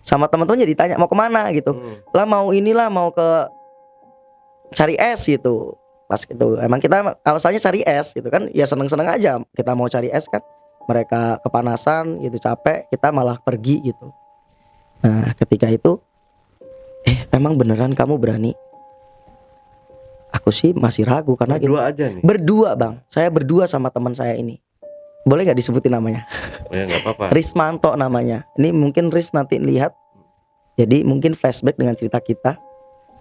sama teman-temannya ditanya mau kemana gitu. Lah mau inilah, mau ke cari es gitu. Pas gitu emang kita alasannya cari es gitu kan, ya seneng-seneng aja kita mau cari es kan. Mereka kepanasan gitu, capek, kita malah pergi gitu. Nah ketika itu emang beneran kamu berani? Aku sih masih ragu karena Berdua aja nih. berdua bang, saya berdua sama teman saya ini. Boleh nggak disebutin namanya? Oh ya nggak apa-apa. Rismanto namanya. Ini mungkin Ris nanti lihat. Jadi mungkin flashback dengan cerita kita.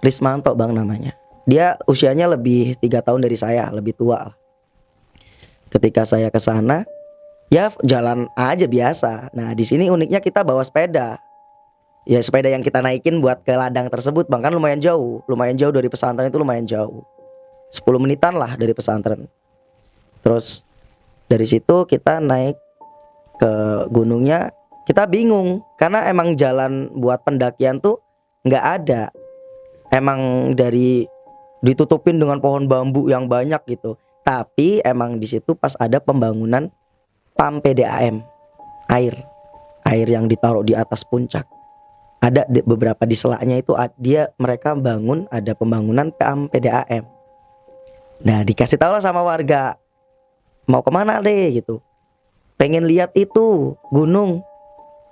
Rismanto bang namanya. Dia usianya lebih 3 tahun dari saya, lebih tua. Ketika saya ke sana, ya jalan aja biasa. Nah di sini uniknya kita bawa sepeda. Ya sepeda yang kita naikin buat ke ladang tersebut bang, kan lumayan jauh dari pesantren itu, lumayan jauh. 10 menitan lah dari pesantren. Terus dari situ kita naik ke gunungnya, kita bingung karena emang jalan buat pendakian tuh nggak ada. Emang ditutupin dengan pohon bambu yang banyak gitu. Tapi emang di situ pas ada pembangunan PAM PDAM, air yang ditaruh di atas puncak. Ada beberapa di selaknya itu mereka bangun, ada pembangunan PAM PDAM. Nah dikasih tahu lah sama warga, mau kemana deh gitu, pengen lihat itu gunung.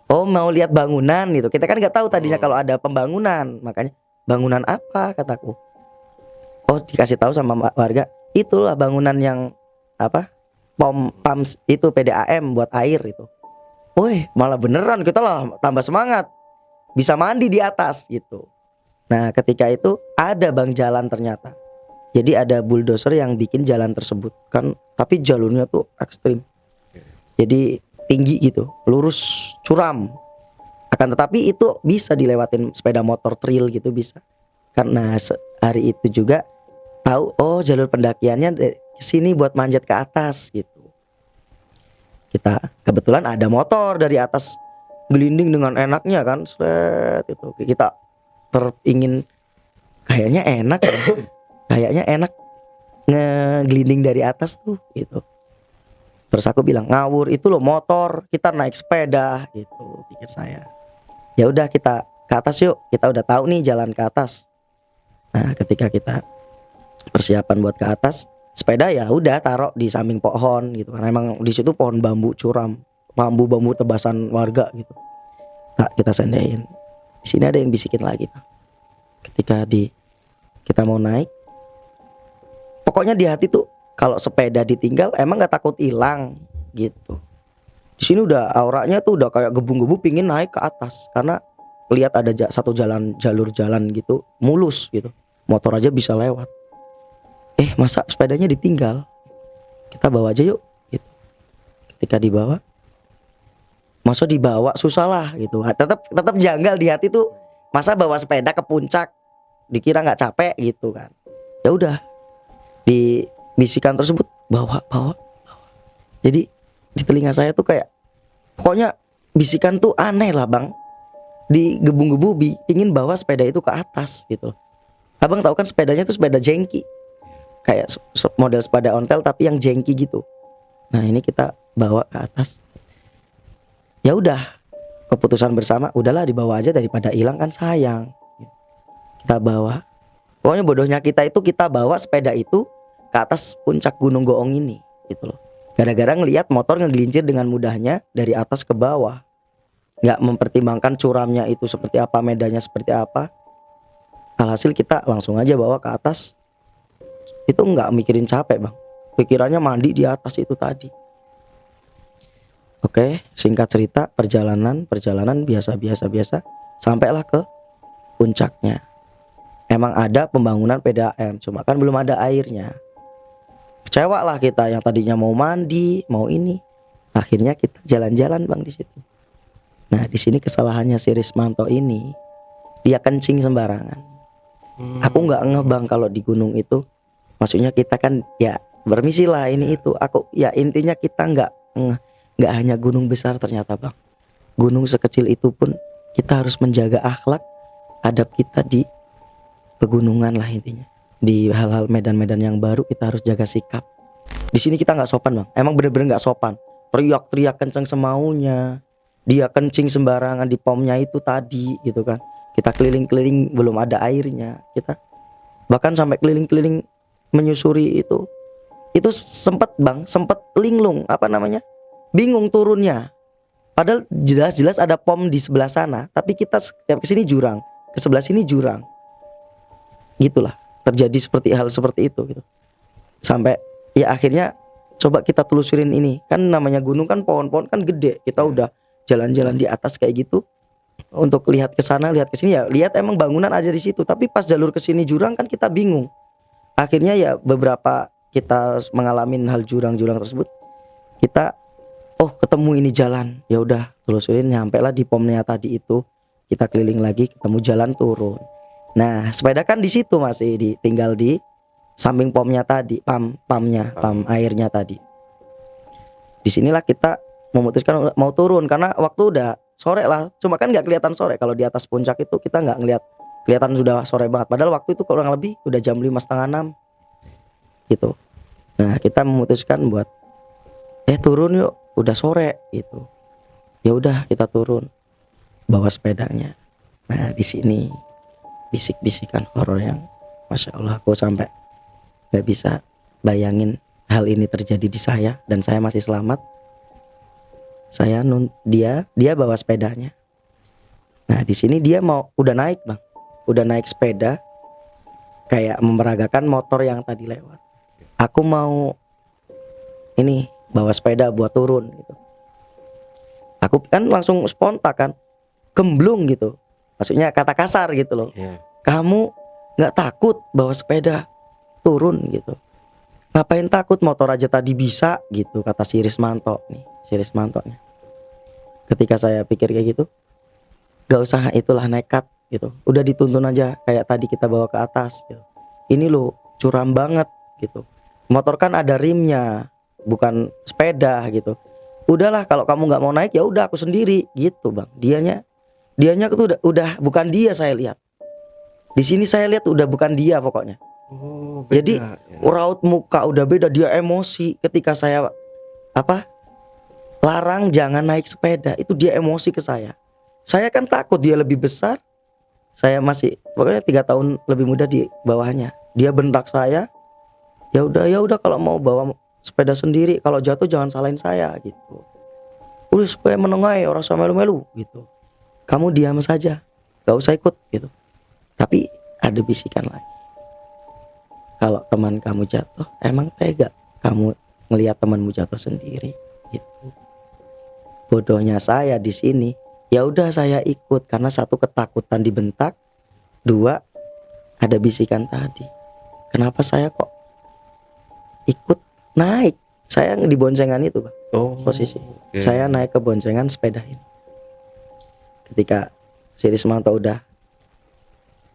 Oh mau lihat bangunan gitu. Kita kan nggak tahu tadinya kalau ada pembangunan, makanya bangunan apa kataku. Oh dikasih tahu sama warga, itulah bangunan yang PAM itu PDAM buat air itu. Woi malah beneran, kita lah tambah semangat, bisa mandi di atas gitu. Nah ketika itu ada bang jalan ternyata. Jadi ada bulldozer yang bikin jalan tersebut kan, tapi jalurnya tuh ekstrim. Jadi tinggi gitu, lurus, curam. Akan tetapi itu bisa dilewatin sepeda motor trail gitu bisa. Karena hari itu juga tahu, oh jalur pendakiannya dari sini buat manjat ke atas gitu. Kita kebetulan ada motor dari atas gelinding dengan enaknya kan, seret itu. Kita ingin kayaknya enak ya. Kayaknya enak ngegliding dari atas tuh gitu. Terus aku bilang, ngawur itu loh motor, kita naik sepeda gitu, pikir saya. Ya udah kita ke atas yuk, kita udah tahu nih jalan ke atas. Nah ketika kita persiapan buat ke atas, sepeda ya udah taruh di samping pohon gitu, karena emang di situ pohon bambu curam, bambu tebasan warga gitu. Nah kita sendain. Di sini ada yang bisikin lagi Pak. Ketika kita mau naik, pokoknya di hati tuh kalau sepeda ditinggal emang nggak takut hilang gitu. Di sini udah auranya tuh udah kayak gebu-gebu pingin naik ke atas, karena lihat ada satu jalur jalan gitu mulus gitu, motor aja bisa lewat. Masa sepedanya ditinggal? Kita bawa aja yuk gitu. Ketika dibawa, masa dibawa susah lah gitu. Tetap janggal di hati tuh, masa bawa sepeda ke puncak dikira nggak capek gitu kan. Ya udah, di bisikan tersebut bawa. Jadi di telinga saya tuh kayak, pokoknya bisikan tuh aneh lah bang. Digebung-gebu ingin bawa sepeda itu ke atas gitu. Abang tahu kan sepedanya tuh sepeda jengki, kayak model sepeda ontel tapi yang jengki gitu. Nah ini kita bawa ke atas. Ya udah, keputusan bersama, udahlah dibawa aja daripada hilang kan sayang. Kita bawa. Pokoknya bodohnya kita bawa sepeda itu ke atas puncak Gunung Goong ini gitu loh. Gara-gara ngelihat motor ngegelincir dengan mudahnya dari atas ke bawah, nggak mempertimbangkan curamnya itu seperti apa, medannya seperti apa. Alhasil kita langsung aja bawa ke atas. Itu nggak mikirin capek bang, pikirannya mandi di atas itu tadi. Oke, singkat cerita perjalanan biasa sampailah ke puncaknya. Emang ada pembangunan PDAM, cuma kan belum ada airnya. Kecewa lah kita yang tadinya mau mandi, mau ini. Akhirnya kita jalan-jalan Bang di situ. Nah, di sini kesalahannya si Rismanto ini, dia kencing sembarangan. Aku nggak ngeh Bang kalau di gunung itu, maksudnya kita kan ya bermisi lah ini itu. Aku ya intinya kita nggak hanya gunung besar ternyata Bang. Gunung sekecil itu pun kita harus menjaga akhlak, adab kita di pegunungan lah intinya. Di hal-hal medan-medan yang baru kita harus jaga sikap. Di sini kita nggak sopan Bang. Emang bener-bener nggak sopan. Teriak-teriak kencang semaunya. Dia kencing sembarangan di pomnya itu tadi gitu kan. Kita keliling-keliling belum ada airnya. Kita bahkan sampai keliling-keliling menyusuri itu. Itu sempet Bang, sempet linglung apa namanya? Bingung turunnya. Padahal jelas-jelas ada pom di sebelah sana, tapi kita ke sini jurang, ke sebelah sini jurang. Gitulah, terjadi seperti hal seperti itu gitu. Sampai ya akhirnya coba kita telusurin ini. Kan namanya gunung kan pohon-pohon kan gede. Kita udah jalan-jalan di atas kayak gitu untuk lihat ke sana, lihat ke sini ya, lihat emang bangunan ada di situ, tapi pas jalur ke sini jurang kan kita bingung. Akhirnya ya beberapa kita mengalami hal jurang-jurang tersebut, kita ketemu ini jalan, ya udah telusurin nyampe lah di pomnya tadi itu, kita keliling lagi ketemu jalan turun. Nah sepeda kan di situ masih tinggal di samping pomnya tadi, pam airnya tadi. Disinilah kita memutuskan mau turun karena waktu udah sore lah, cuma kan nggak kelihatan sore kalau di atas puncak itu kita nggak ngelihat, kelihatan sudah sore banget. Padahal waktu itu kurang lebih udah jam 5:30 gitu. Nah kita memutuskan buat turun yuk, udah sore gitu. Ya udah kita turun, bawa sepedanya. Nah di sini bisik-bisikan horor yang masya Allah aku sampai nggak bisa bayangin hal ini terjadi di saya dan saya masih selamat. Dia bawa sepedanya. Nah di sini dia udah naik Bang, udah naik sepeda kayak memeragakan motor yang tadi lewat. Aku mau ini bawa sepeda buat turun gitu. Aku kan langsung spontan kan, gemblung gitu, maksudnya kata kasar gitu loh. Kamu nggak takut bawa sepeda turun gitu? Ngapain takut, motor aja tadi bisa gitu, kata si Rismanto nih, si Rismantonya. Ketika saya pikir kayak gitu, gak usah itulah nekat gitu, udah dituntun aja kayak tadi kita bawa ke atas gitu. Ini loh curam banget gitu, motor kan ada rimnya, bukan sepeda gitu. Udahlah kalau kamu nggak mau naik ya udah aku sendiri gitu Bang. Dianya tuh udah bukan dia, saya lihat di sini, saya lihat udah bukan dia pokoknya. Beda, Jadi ya. raut muka udah beda, dia emosi ketika saya larang jangan naik sepeda, itu dia emosi ke saya. Saya kan takut, dia lebih besar, saya masih pokoknya 3 tahun lebih muda di bawahnya. Dia bentak saya, ya udah kalau mau bawa sepeda sendiri, kalau jatuh jangan salahin saya gitu. Udah supaya menengahi orang sama melu-melu gitu. Kamu diam saja, gak usah ikut gitu. Tapi ada bisikan lagi, kalau teman kamu jatuh, emang tega kamu ngelihat temanmu jatuh sendiri gitu. Bodohnya saya di sini, ya udah saya ikut karena satu ketakutan dibentak, dua ada bisikan tadi. Kenapa saya kok ikut naik? Saya di boncengan itu Bang, posisi. Saya naik ke boncengan sepeda ini. Ketika si Rismanto udah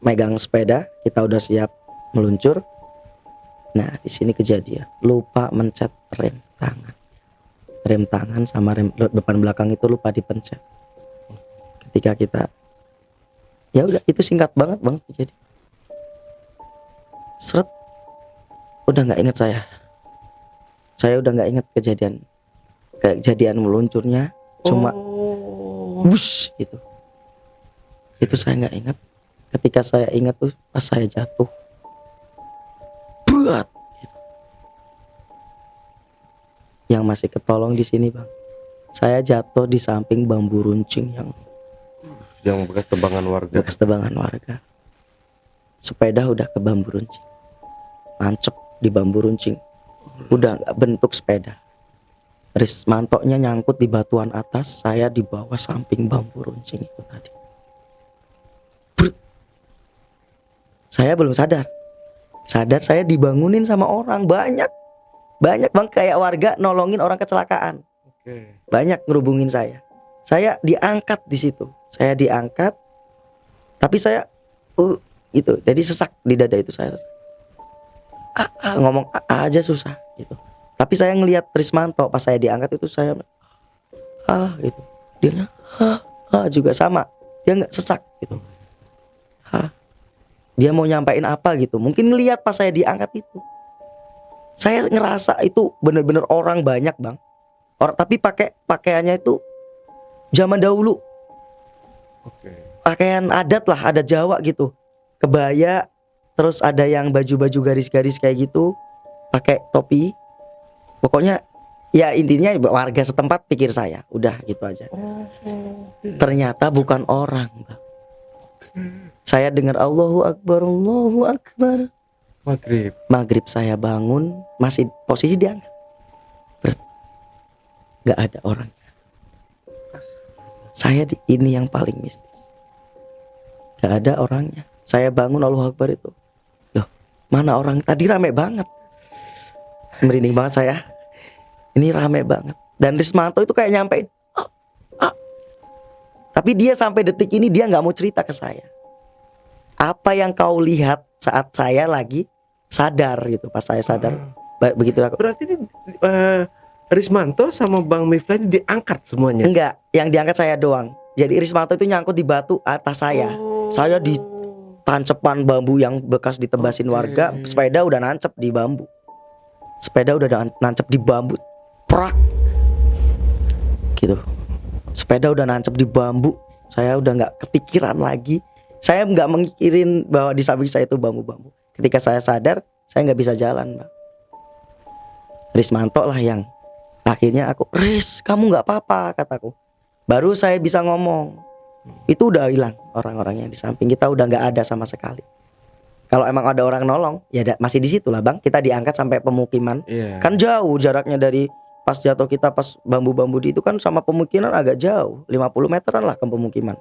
megang sepeda, kita udah siap meluncur. Nah di sini kejadian lupa mencet rem tangan sama rem depan belakang itu lupa dipencet. Ketika kita ya udah, itu singkat banget Bang, jadi seret, udah nggak ingat saya udah nggak ingat kejadian meluncurnya, cuma wush gitu. Itu saya nggak ingat. Ketika saya ingat tuh pas saya jatuh berat gitu. Yang masih ketolong di sini Bang, saya jatuh di samping bambu runcing yang bekas tebangan warga. Sepeda udah ke bambu runcing, nancep di bambu runcing, udah nggak bentuk sepeda. Rismantonya nyangkut di batuan atas, saya di bawah samping bambu runcing itu tadi. Saya belum sadar saya dibangunin sama orang banyak. Banyak bang, kayak warga nolongin orang kecelakaan. Oke. Banyak ngerubungin saya. Saya diangkat di situ. Saya diangkat, tapi saya gitu. Jadi sesak di dada itu saya. Ngomong aja susah gitu. Tapi saya ngelihat Rismanto pas saya diangkat itu saya gitu. Dia juga sama. Dia nggak sesak gitu. Dia mau nyampain apa gitu. Mungkin ngelihat pas saya diangkat itu. Saya ngerasa itu bener-bener orang banyak bang. Tapi pakaiannya itu zaman dahulu. Oke. Pakaian adat lah, adat Jawa gitu. Kebaya, terus ada yang baju-baju garis-garis kayak gitu, pakai topi. Pokoknya ya intinya warga setempat pikir saya. Udah gitu aja. Ternyata bukan orang bang. Saya dengar Allahu Akbar, Allahu Akbar. Maghrib saya bangun, masih posisi diangkat. Gak ada orang. Saya ini yang paling mistis. Gak ada orangnya. Saya bangun Allahu Akbar itu. Loh, mana orang? Tadi rame banget. Merinding banget saya. Ini rame banget. Dan Rismanto itu kayak nyampein. Tapi dia sampai detik ini dia gak mau cerita ke saya. Apa yang kau lihat saat saya lagi sadar gitu. Pas saya sadar. Begitu aku. Berarti ini Rismanto sama Bang Miftah ini diangkat semuanya? Enggak, yang diangkat saya doang. Jadi Rismanto itu nyangkut di batu atas saya. Saya di tancepan bambu yang bekas ditebasin warga. Sepeda udah nancep di bambu. Prak gitu. Sepeda udah nancep di bambu. Saya udah gak kepikiran lagi. Saya gak mengikirin bahwa di samping saya itu bambu-bambu. Ketika saya sadar, saya gak bisa jalan bang. Rismanto lah yang akhirnya aku, Riz kamu gak apa-apa kataku. Baru saya bisa ngomong. Itu udah hilang orang-orang yang di samping kita, udah gak ada sama sekali. Kalau emang ada orang nolong ya masih di situ lah bang. Kita diangkat sampai pemukiman. Kan jauh jaraknya dari pas jatuh kita, pas bambu-bambu itu kan sama pemukiman agak jauh, 50 meteran lah ke pemukiman.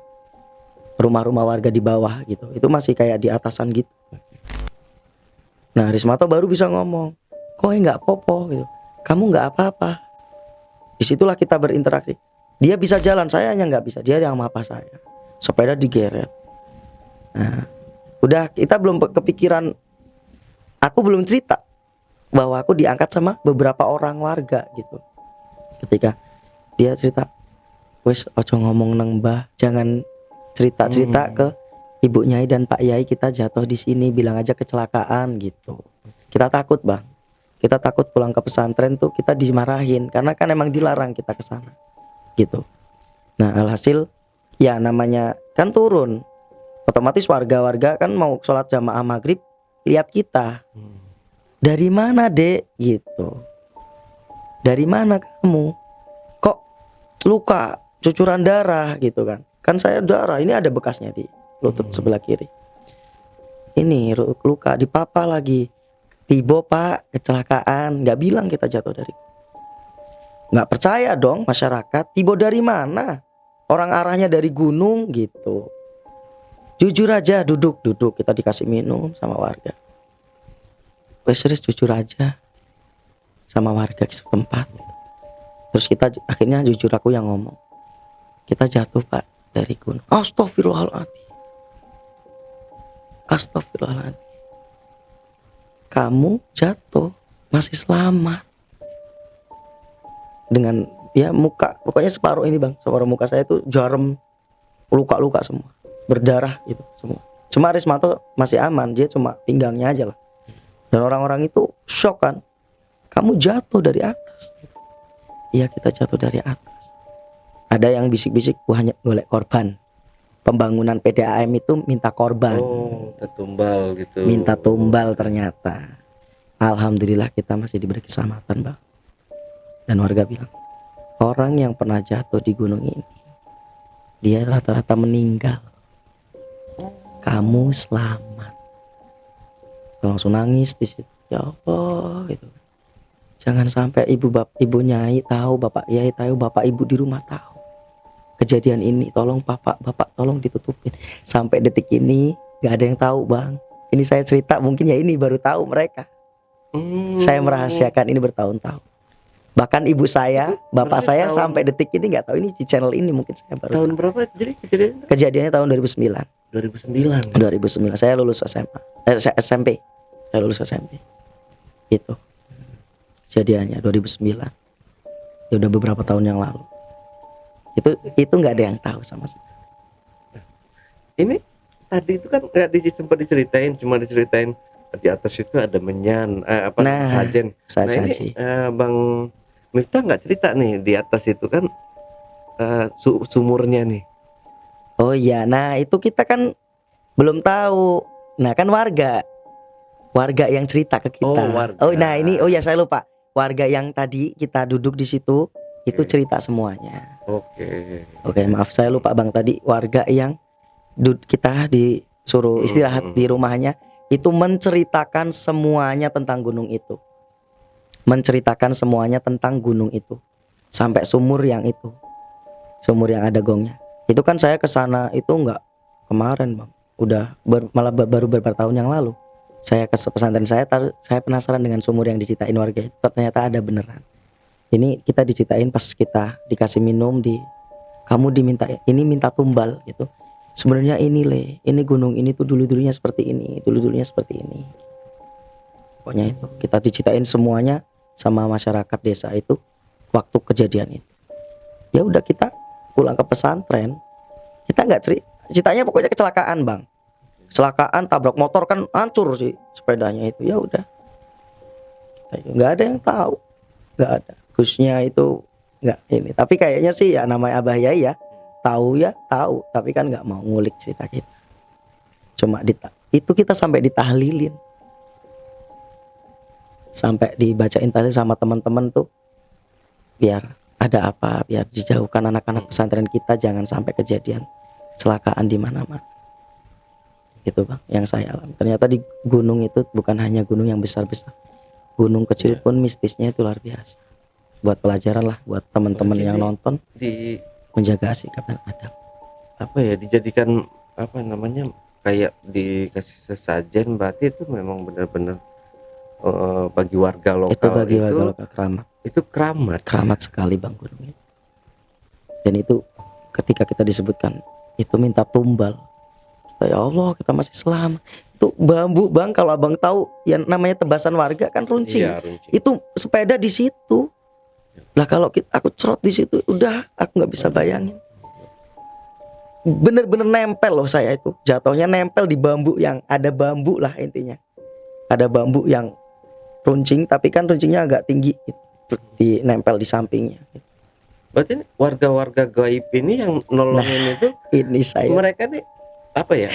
Rumah-rumah warga di bawah gitu. Itu masih kayak di atasan gitu. Nah Rismanto baru bisa ngomong, kok gak popo gitu, kamu gak apa-apa. Disitulah kita berinteraksi. Dia bisa jalan, saya hanya gak bisa. Dia yang mapa saya. Sepeda digeret. Nah udah kita belum kepikiran. Aku belum cerita bahwa aku diangkat sama beberapa orang warga gitu. Ketika dia cerita, wes ojo ngomong nang mbah, jangan cerita-cerita ke Ibu Nyai dan Pak Yai kita jatuh di sini, bilang aja kecelakaan gitu. Kita takut bang. Kita takut pulang ke pesantren tuh kita dimarahin karena kan emang dilarang kita ke sana. Gitu. Nah, alhasil ya namanya kan turun. Otomatis warga-warga kan mau sholat jamaah maghrib lihat kita. Dari mana dek? Gitu. Dari mana kamu? Kok luka, cucuran darah gitu kan? Kan saya darah, ini ada bekasnya di lutut sebelah kiri. Ini luka di papa lagi. Tibo pak, kecelakaan. Gak bilang kita jatuh dari. Gak percaya dong masyarakat. Tibo dari mana? Orang arahnya dari gunung gitu. Jujur aja, duduk. Kita dikasih minum sama warga. Wes serius jujur aja sama warga setempat. Terus kita akhirnya jujur, aku yang ngomong. Kita jatuh pak dari gunung. Astagfirullahaladzim. Kamu jatuh masih selamat. Dengan ya muka, pokoknya separuh ini bang, separuh muka saya itu jarum, luka-luka semua, berdarah gitu semua. Cuma Rismanto masih aman, dia cuma pinggangnya aja lah. Dan orang-orang itu shock kan, kamu jatuh dari atas. Iya kita jatuh dari atas. Ada yang bisik-bisik, hanya golek korban. Pembangunan PDAM itu minta korban. Minta tumbal gitu. Minta tumbal ternyata. Alhamdulillah kita masih diberi keselamatan bang. Dan warga bilang, orang yang pernah jatuh di gunung ini, dia rata-rata meninggal. Kamu selamat. Langsung nangis di situ. Ya Allah gitu. Jangan sampai ibu Nyai tahu, bapak Yai tahu, bapak ibu di rumah tahu kejadian ini. Tolong bapak tolong ditutupin. Sampai detik ini gak ada yang tahu bang. Ini saya cerita mungkin ya ini baru tahu mereka. Saya merahasiakan ini bertahun-tahun. Bahkan ibu saya, bapak berarti saya tahun- sampai detik ini nggak tahu, ini di channel ini mungkin saya baru Tahun tahu. berapa jadi kejadian? Kejadiannya tahun 2009. 2009. 2009 saya lulus SMA. Saya SMP. Saya lulus SMP. Itu. Kejadiannya 2009. Ya udah beberapa tahun yang lalu. Itu nggak ada yang tahu sama sekali. Ini tadi itu kan nggak sempat diceritain, cuma diceritain di atas itu ada menyan, Nah, sajen. Nah ini saji. Bang Miftah nggak cerita nih di atas itu kan sumurnya nih. Oh iya, nah itu kita kan belum tahu. Nah kan warga yang cerita ke kita. Oh, warga. Nah ini, oh ya saya lupa. Warga yang tadi kita duduk di situ itu cerita semuanya. Oke. Maaf saya lupa Bang, tadi warga yang kita disuruh istirahat di rumahnya itu menceritakan semuanya tentang gunung itu. Menceritakan semuanya tentang gunung itu. Sampai sumur yang itu. Sumur yang ada gongnya. Itu kan saya ke sana itu enggak kemarin, Bang. Udah malah baru beberapa tahun yang lalu. Saya ke pesantren saya penasaran dengan sumur yang diceritain warga itu. Ternyata ada beneran. Ini kita diceritain pas kita dikasih minum kamu diminta ini minta tumbal gitu. Sebenarnya ini gunung ini tuh dulunya seperti ini, dulunya seperti ini. Pokoknya itu kita diceritain semuanya sama masyarakat desa itu waktu kejadian itu. Ya udah kita pulang ke pesantren. Kita nggak ceritanya pokoknya kecelakaan, Bang. Kecelakaan tabrak motor kan hancur sih sepedanya itu. Ya udah. Nggak ada yang tahu. Nggak ada. Kusnya itu nggak ini. Tapi kayaknya sih ya namanya Abah Yai ya. Tahu ya, tahu, tapi kan nggak mau ngulik cerita kita. Cuma itu kita sampai ditahlilin. Sampai dibacain tahlil sama teman-teman tuh. Biar ada apa, biar dijauhkan anak-anak pesantren kita jangan sampai kejadian kecelakaan di mana-mana. Gitu Bang, yang saya alami. Ternyata di gunung itu bukan hanya gunung yang besar-besar. Gunung kecil pun mistisnya itu luar biasa. Buat pelajaran lah buat teman-teman yang nonton, menjaga sikap dan adab. Apa ya, dijadikan apa namanya, kayak dikasih sesajen, berarti itu memang benar-benar bagi warga lokal Itu bagi warga lokal keramat. itu keramat Sekali Bang gunung itu. Dan itu ketika kita disebutkan itu minta tumbal, kita ya Allah kita masih selamat. Itu bambu Bang, kalau Abang tahu yang namanya tebasan warga kan runcing. Iya, runcing. Itu sepeda di situ. Lah kalau aku cerot di situ udah aku nggak bisa bayangin. Bener-bener nempel loh saya itu. Jatuhnya nempel di bambu yang ada bambu lah intinya. Ada bambu yang runcing tapi kan runcingnya agak tinggi gitu. Di nempel di sampingnya. Berarti ini warga-warga gaib ini yang nolongin itu Ini saya mereka nih apa ya,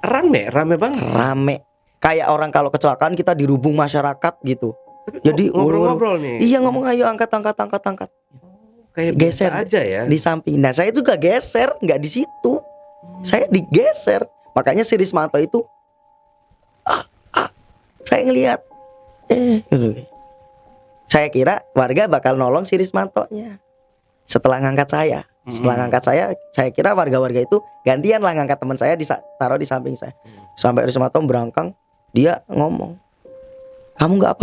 rame banget. rame. Kayak orang kalau kecelakaan kita dirubung masyarakat gitu. Tapi Jadi ngobrol-ngobrol nih. Iya ngomong ayo angkat. Kayak Geser biasa aja ya. di samping. Nah saya juga geser, nggak di situ. Saya digeser. Makanya si Rismanto itu, saya ngelihat, gitu. Saya kira warga bakal nolong si Rismantonya. Setelah ngangkat saya, saya kira warga-warga itu gantian lah ngangkat teman saya, taruh di samping saya. Sampai Rismanto berangkang, dia ngomong, kamu nggak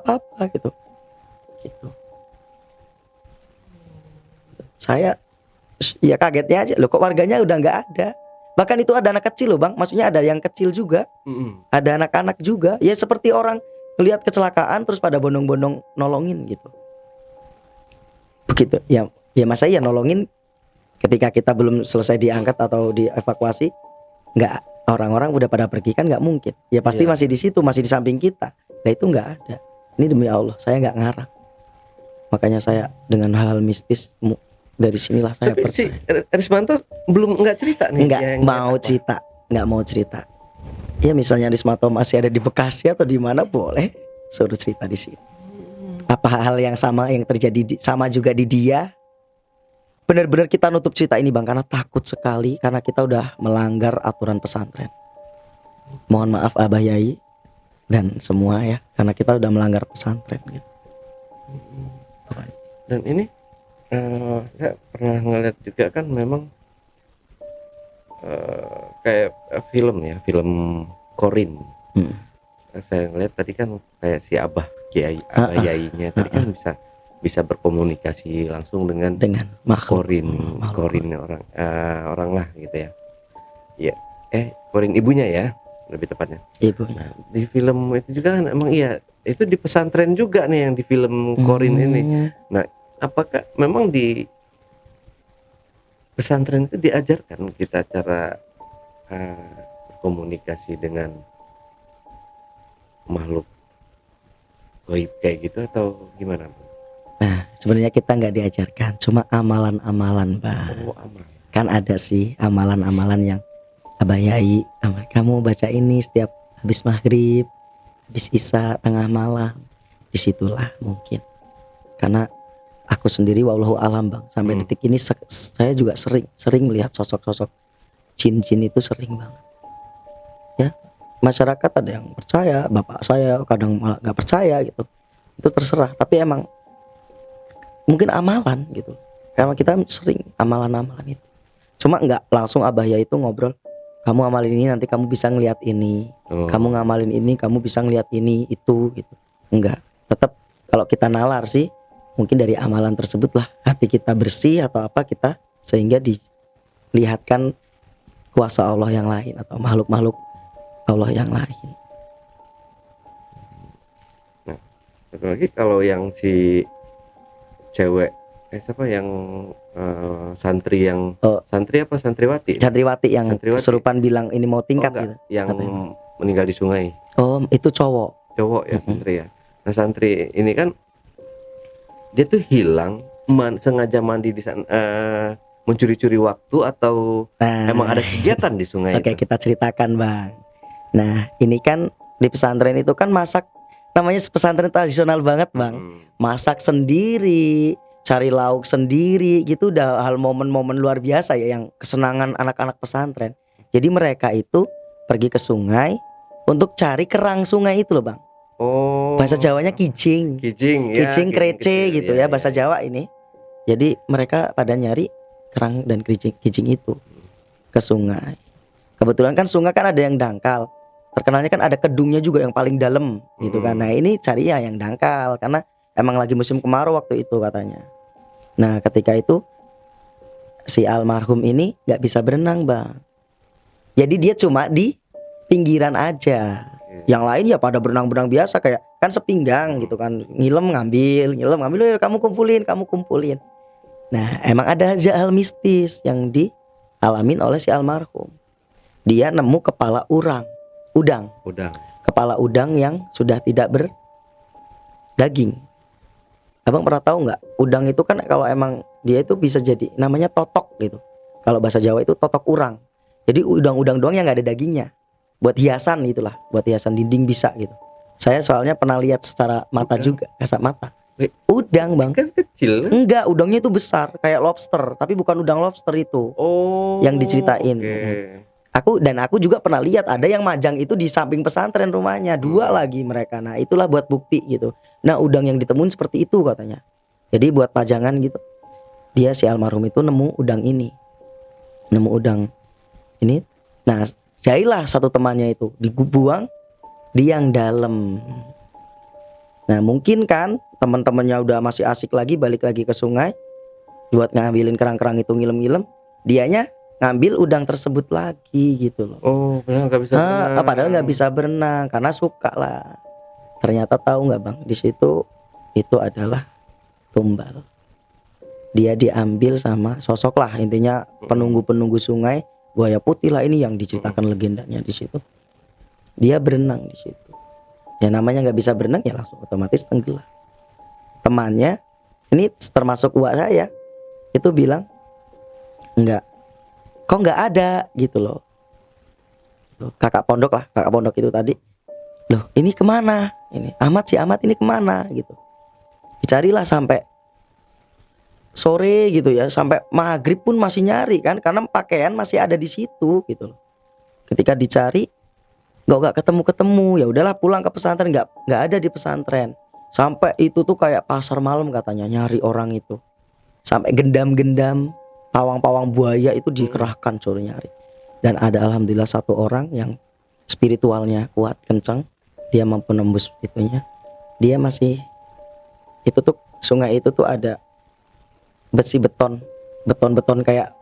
apa-apa gitu. Saya ya kagetnya aja loh, kok warganya udah nggak ada. Bahkan itu ada anak kecil loh Bang, maksudnya ada yang kecil juga, ada anak-anak juga. Ya seperti orang ngelihat kecelakaan terus pada bondong-bondong nolongin gitu. Begitu ya masa ya nolongin ketika kita belum selesai diangkat atau dievakuasi, nggak, orang-orang udah pada pergi kan nggak mungkin. Ya pasti masih di situ, masih di samping kita. Nah itu nggak ada. Ini demi Allah saya nggak ngarang. Makanya saya dengan hal-hal mistis dari sinilah saya Tapi si percaya. Rismanto belum nggak cerita nih. Nggak mau cerita. Ya misalnya Rismanto masih ada di Bekasi atau di mana, boleh suruh cerita di sini. Apa hal yang sama yang terjadi sama juga di dia? Benar-benar kita nutup cerita ini Bang karena takut sekali, karena kita udah melanggar aturan pesantren. Mohon maaf Abah Yai dan semua ya, karena kita udah melanggar pesantren gitu. Dan ini saya pernah ngeliat juga kan memang kayak film Korin. saya ngeliat tadi kan kayak si Abah Kiai, Abah Yainya tadi kan bisa berkomunikasi langsung dengan makhluk. korin orang lah gitu ya. Iya, korin ibunya ya, lebih tepatnya. Ibunya. Nah, di film itu juga kan emang iya, itu di pesantren juga nih yang di film korin ini. Nah, apakah memang di pesantren itu diajarkan kita cara berkomunikasi dengan makhluk gaib kayak gitu atau gimana, Bang? Nah, sebenarnya kita nggak diajarkan, cuma amalan-amalan, Bang. Oh, aman. Kan ada sih amalan-amalan yang Abah Yai, kamu baca ini setiap habis maghrib, habis isya, tengah malam. Disitulah mungkin. Karena aku sendiri wallahu alam, Bang, sampai detik ini saya juga sering melihat sosok-sosok jin-jin itu sering banget. Ya, masyarakat ada yang percaya, bapak saya kadang malah nggak percaya gitu. Itu terserah, tapi emang mungkin amalan gitu. Karena kita sering amalan-amalan itu. Cuma nggak langsung Abah Yai itu ngobrol, kamu amalin ini nanti kamu bisa ngelihat ini. Kamu ngamalin ini kamu bisa ngelihat ini itu gitu. Enggak. Tetap kalau kita nalar sih mungkin dari amalan tersebut lah hati kita bersih atau apa kita sehingga dilihatkan kuasa Allah yang lain atau makhluk-makhluk Allah yang lain. Nah, satu lagi kalau yang si cewek siapa yang santri yang santri apa santriwati yang kesurupan bilang ini mau tingkat gitu. Yang meninggal di sungai. Oh, itu cowok ya, santri ya. Nah, santri ini kan dia tuh hilang sengaja mandi di sana, mencuri-curi waktu atau emang ada kegiatan di sungai Oke, itu? kita ceritakan, Bang. Nah, ini kan di pesantren itu kan masak, namanya pesantren tradisional banget, Bang. Masak sendiri, cari lauk sendiri gitu, udah hal momen-momen luar biasa ya yang kesenangan anak-anak pesantren. Jadi mereka itu pergi ke sungai untuk cari kerang sungai itu loh, Bang. Oh. Bahasa Jawanya kijing krece gitu ya, bahasa Jawa ini. Jadi mereka pada nyari kerang dan kijing itu ke sungai. Kebetulan kan sungai kan ada yang dangkal. Terkenalnya kan ada kedungnya juga yang paling dalam gitu kan. Nah, ini cari ya yang dangkal karena emang lagi musim kemarau waktu itu katanya. Nah, ketika itu si almarhum ini nggak bisa berenang, Bang. Jadi dia cuma di pinggiran aja. Yang lain ya pada berenang-berenang biasa kayak kan sepinggang gitu kan. Ngilem ngambil, ya kamu kumpulin. Nah, emang ada aja hal mistis yang dialamin oleh si almarhum. Dia nemu kepala udang. Kepala udang yang sudah tidak berdaging. Abang pernah tahu nggak? Udang itu kan kalau emang dia itu bisa jadi namanya totok gitu. Kalau bahasa Jawa itu totok urang. Jadi udang-udang doang yang nggak ada dagingnya. Buat hiasan gitulah, buat hiasan dinding bisa gitu. Saya soalnya pernah lihat secara mata juga, kasat mata. Udang, Bang. Kan kecil. Enggak, udangnya itu besar kayak lobster, tapi bukan udang lobster itu. Oh. Yang diceritain. Okay. Aku juga pernah lihat ada yang majang itu di samping pesantren rumahnya, 2 lagi mereka. Nah, itulah buat bukti gitu. Nah, udang yang ditemuin seperti itu katanya. Jadi buat pajangan gitu. Dia si almarhum itu nemu udang ini. Nah, jailah satu temannya itu dibuang di yang dalam. Nah, mungkin kan teman-temannya udah masih asik lagi balik lagi ke sungai buat ngambilin kerang-kerang itu ngilem-ngilem, dianya ngambil udang tersebut lagi gitu loh. Oh, padahal nggak bisa berenang karena suka lah. Ternyata tahu nggak, Bang, di situ itu adalah tumbal. Dia diambil sama sosok lah, intinya penunggu sungai, buaya putih lah ini yang diceritakan legendanya di situ. Dia berenang di situ. Ya namanya nggak bisa berenang ya langsung otomatis tenggelam. Temannya ini termasuk uak saya itu bilang kok nggak ada gitu loh. Kakak pondok itu tadi. Loh, ini kemana? Ini Ahmad ini kemana gitu. Dicarilah sampai sore gitu ya, sampai maghrib pun masih nyari kan, karena pakaian masih ada di situ gitu loh. Ketika dicari nggak ketemu, ya udahlah pulang ke pesantren, nggak ada di pesantren. Sampai itu tuh kayak pasar malam katanya nyari orang itu. Sampai gendam pawang-pawang buaya itu dikerahkan suruh nyari. Dan ada alhamdulillah satu orang yang spiritualnya kuat kencang, dia mampu nembus itunya, dia masih itu tuh sungai itu tuh ada besi beton kayak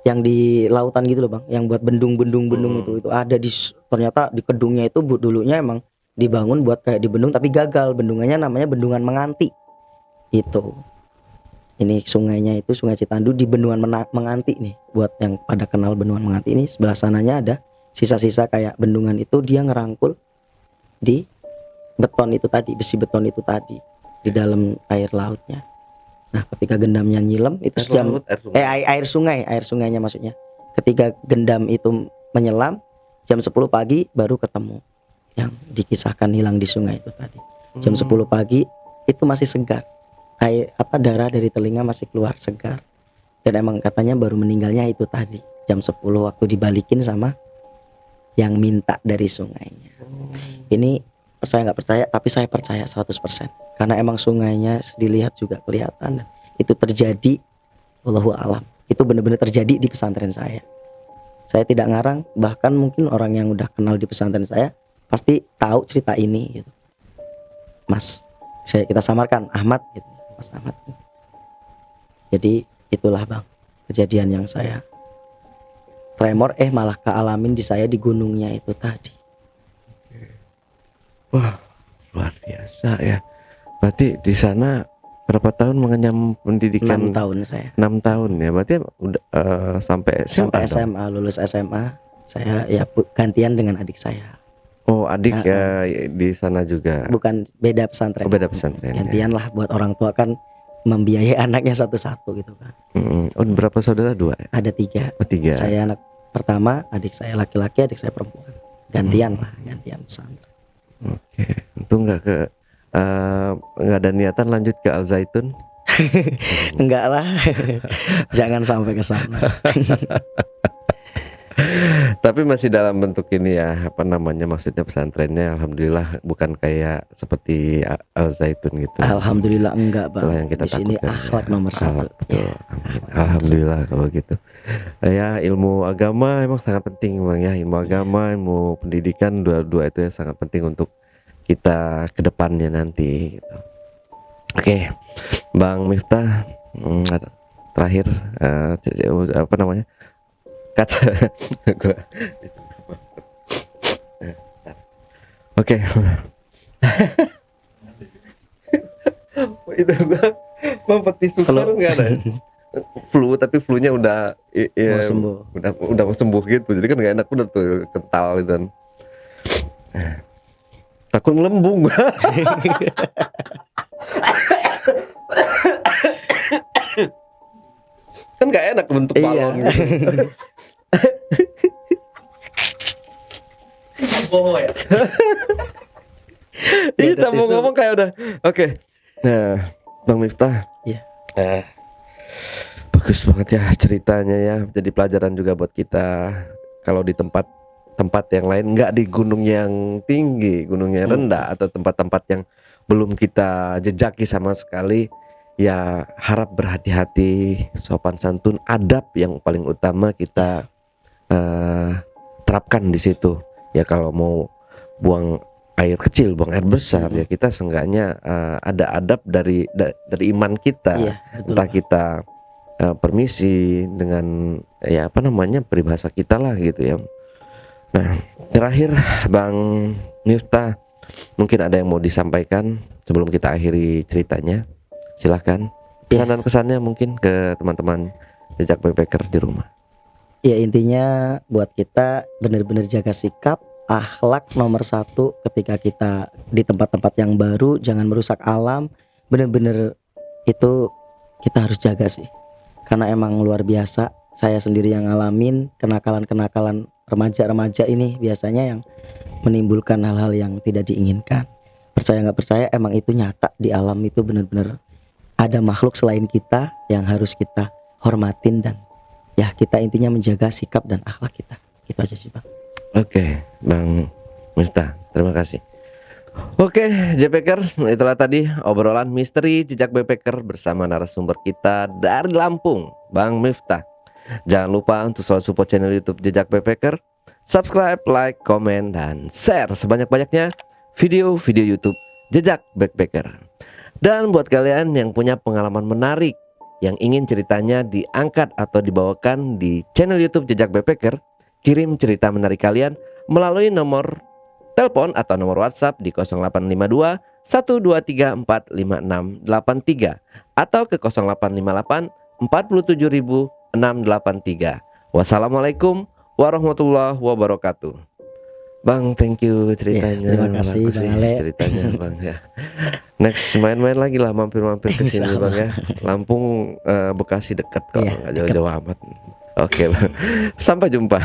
yang di lautan gitu loh Bang, yang buat bendung itu ada ternyata di kedungnya itu dulunya emang dibangun buat kayak di bendung tapi gagal, bendungannya namanya Bendungan Menganti itu. Ini sungainya itu Sungai Citandu di Bendungan Menganti nih. Buat yang pada kenal Bendungan Menganti ini, sebelah sananya ada sisa-sisa kayak bendungan itu, dia ngerangkul di beton itu tadi, besi beton itu tadi di dalam air lautnya. Nah, ketika gendamnya nyilem itu air sungainya maksudnya. Ketika gendam itu menyelam jam 10 pagi baru ketemu yang dikisahkan hilang di sungai itu tadi. Jam 10 pagi itu masih segar. Darah dari telinga masih keluar segar. Dan emang katanya baru meninggalnya itu tadi jam 10 waktu dibalikin sama yang minta dari sungainya. Ini percaya nggak percaya, tapi saya percaya 100%. Karena emang sungainya dilihat juga kelihatan. Itu terjadi, wallahu alam. Itu benar-benar terjadi di pesantren saya. Saya tidak ngarang, bahkan mungkin orang yang udah kenal di pesantren saya pasti tahu cerita ini gitu. Mas, kita samarkan Ahmad gitu. Mas Ahmad. Jadi itulah Bang kejadian yang saya tremor malah kealamin di saya di gunungnya itu tadi. Wah, luar biasa ya. Berarti di sana berapa tahun mengenyam pendidikan? 6 tahun saya. 6 tahun ya. Berarti udah sampai SMA, lulus SMA. Saya ya gantian dengan adik saya. Oh, adik ya di sana juga. Bukan, beda pesantren. Oh, beda pesantren. Gantian lah, buat orang tua kan membiayai anaknya satu-satu gitu kan. Oh, berapa saudara? 2 ya? Ada 3. Oh, 3. Saya anak pertama, adik saya laki-laki, adik saya perempuan. Gantian pesantren. Oke. Untung nggak ada niatan lanjut ke Al Zaitun. Enggak lah. Jangan sampai ke sana. Tapi masih dalam bentuk ini ya, maksudnya pesantrennya alhamdulillah bukan kayak seperti Al Zaitun gitu. Alhamdulillah enggak Bang. Itulah yang kita di sini takutkan, akhlak ya. nomor 1. Betul. Alhamdulillah kalau gitu. Ya, ilmu agama emang sangat penting Bang ya. Ilmu agama, ilmu pendidikan, dua-dua itu sangat penting untuk kita ke depannya nanti gitu. Oke. Bang Miftah, terakhir kata gua. Oke. Itu gua peti sukar nggak ada. Flu, tapi flu-nya udah Mau sembuh. Udah mau sembuh gitu. Jadi kan nggak enak, udah tuh kental gitu kan. Takut ngelembung. Kan nggak enak bentuk balon gitu. Ya. Kita mau ngomong kayak udah. Oke. Nah, Bang Miftah. Iya. Bagus banget ya ceritanya ya. Jadi pelajaran juga buat kita. Kalau di tempat yang lain, nggak di gunung yang tinggi, gunung yang rendah, atau tempat-tempat yang belum kita jejaki sama sekali, ya harap berhati-hati, sopan santun, adab yang paling utama kita terapkan di situ. Ya kalau mau buang air kecil, buang air besar, ya kita seenggaknya ada adab dari iman kita. Iya, betul. Entah kita permisi dengan peribahasa kita lah gitu ya. Nah, terakhir Bang Miftah, mungkin ada yang mau disampaikan sebelum kita akhiri ceritanya. Silahkan. Pesan dan kesannya mungkin ke teman-teman jejak backpacker di rumah. Ya, intinya buat kita benar-benar jaga sikap, akhlak nomor 1 ketika kita di tempat-tempat yang baru. Jangan merusak alam. Benar-benar itu kita harus jaga sih. Karena emang luar biasa. Saya sendiri yang ngalamin kenakalan-kenakalan remaja-remaja ini biasanya yang menimbulkan hal-hal yang tidak diinginkan. Percaya nggak percaya, emang itu nyata di alam itu benar-benar ada makhluk selain kita yang harus kita hormatin, dan ya kita intinya menjaga sikap dan akhlak kita. Gitu aja sih Bang. Oke, Bang Miftah, terima kasih. Oke, JPackers, itulah tadi obrolan misteri jejak backpacker bersama narasumber kita dari Lampung, Bang Miftah. Jangan lupa untuk selalu support channel YouTube Jejak Backpacker, subscribe, like, komen, dan share sebanyak-banyaknya video-video YouTube Jejak Backpacker. Dan buat kalian yang punya pengalaman menarik yang ingin ceritanya diangkat atau dibawakan di channel YouTube Jejak Backpacker, kirim cerita menarik kalian melalui nomor telepon atau nomor WhatsApp di 0852 123 45683 atau ke 0858 47683. Wassalamualaikum warahmatullahi wabarakatuh. Bang, thank you ceritanya. Terima kasih Bagus Bang sih Ale. ceritanya Bang ya. Next main-main lagi lah, mampir-mampir ke sini Insya Bang ya. Lampung Bekasi dekat kok, Iya, nggak jauh-jauh amat. Oke Bang. Sampai jumpa.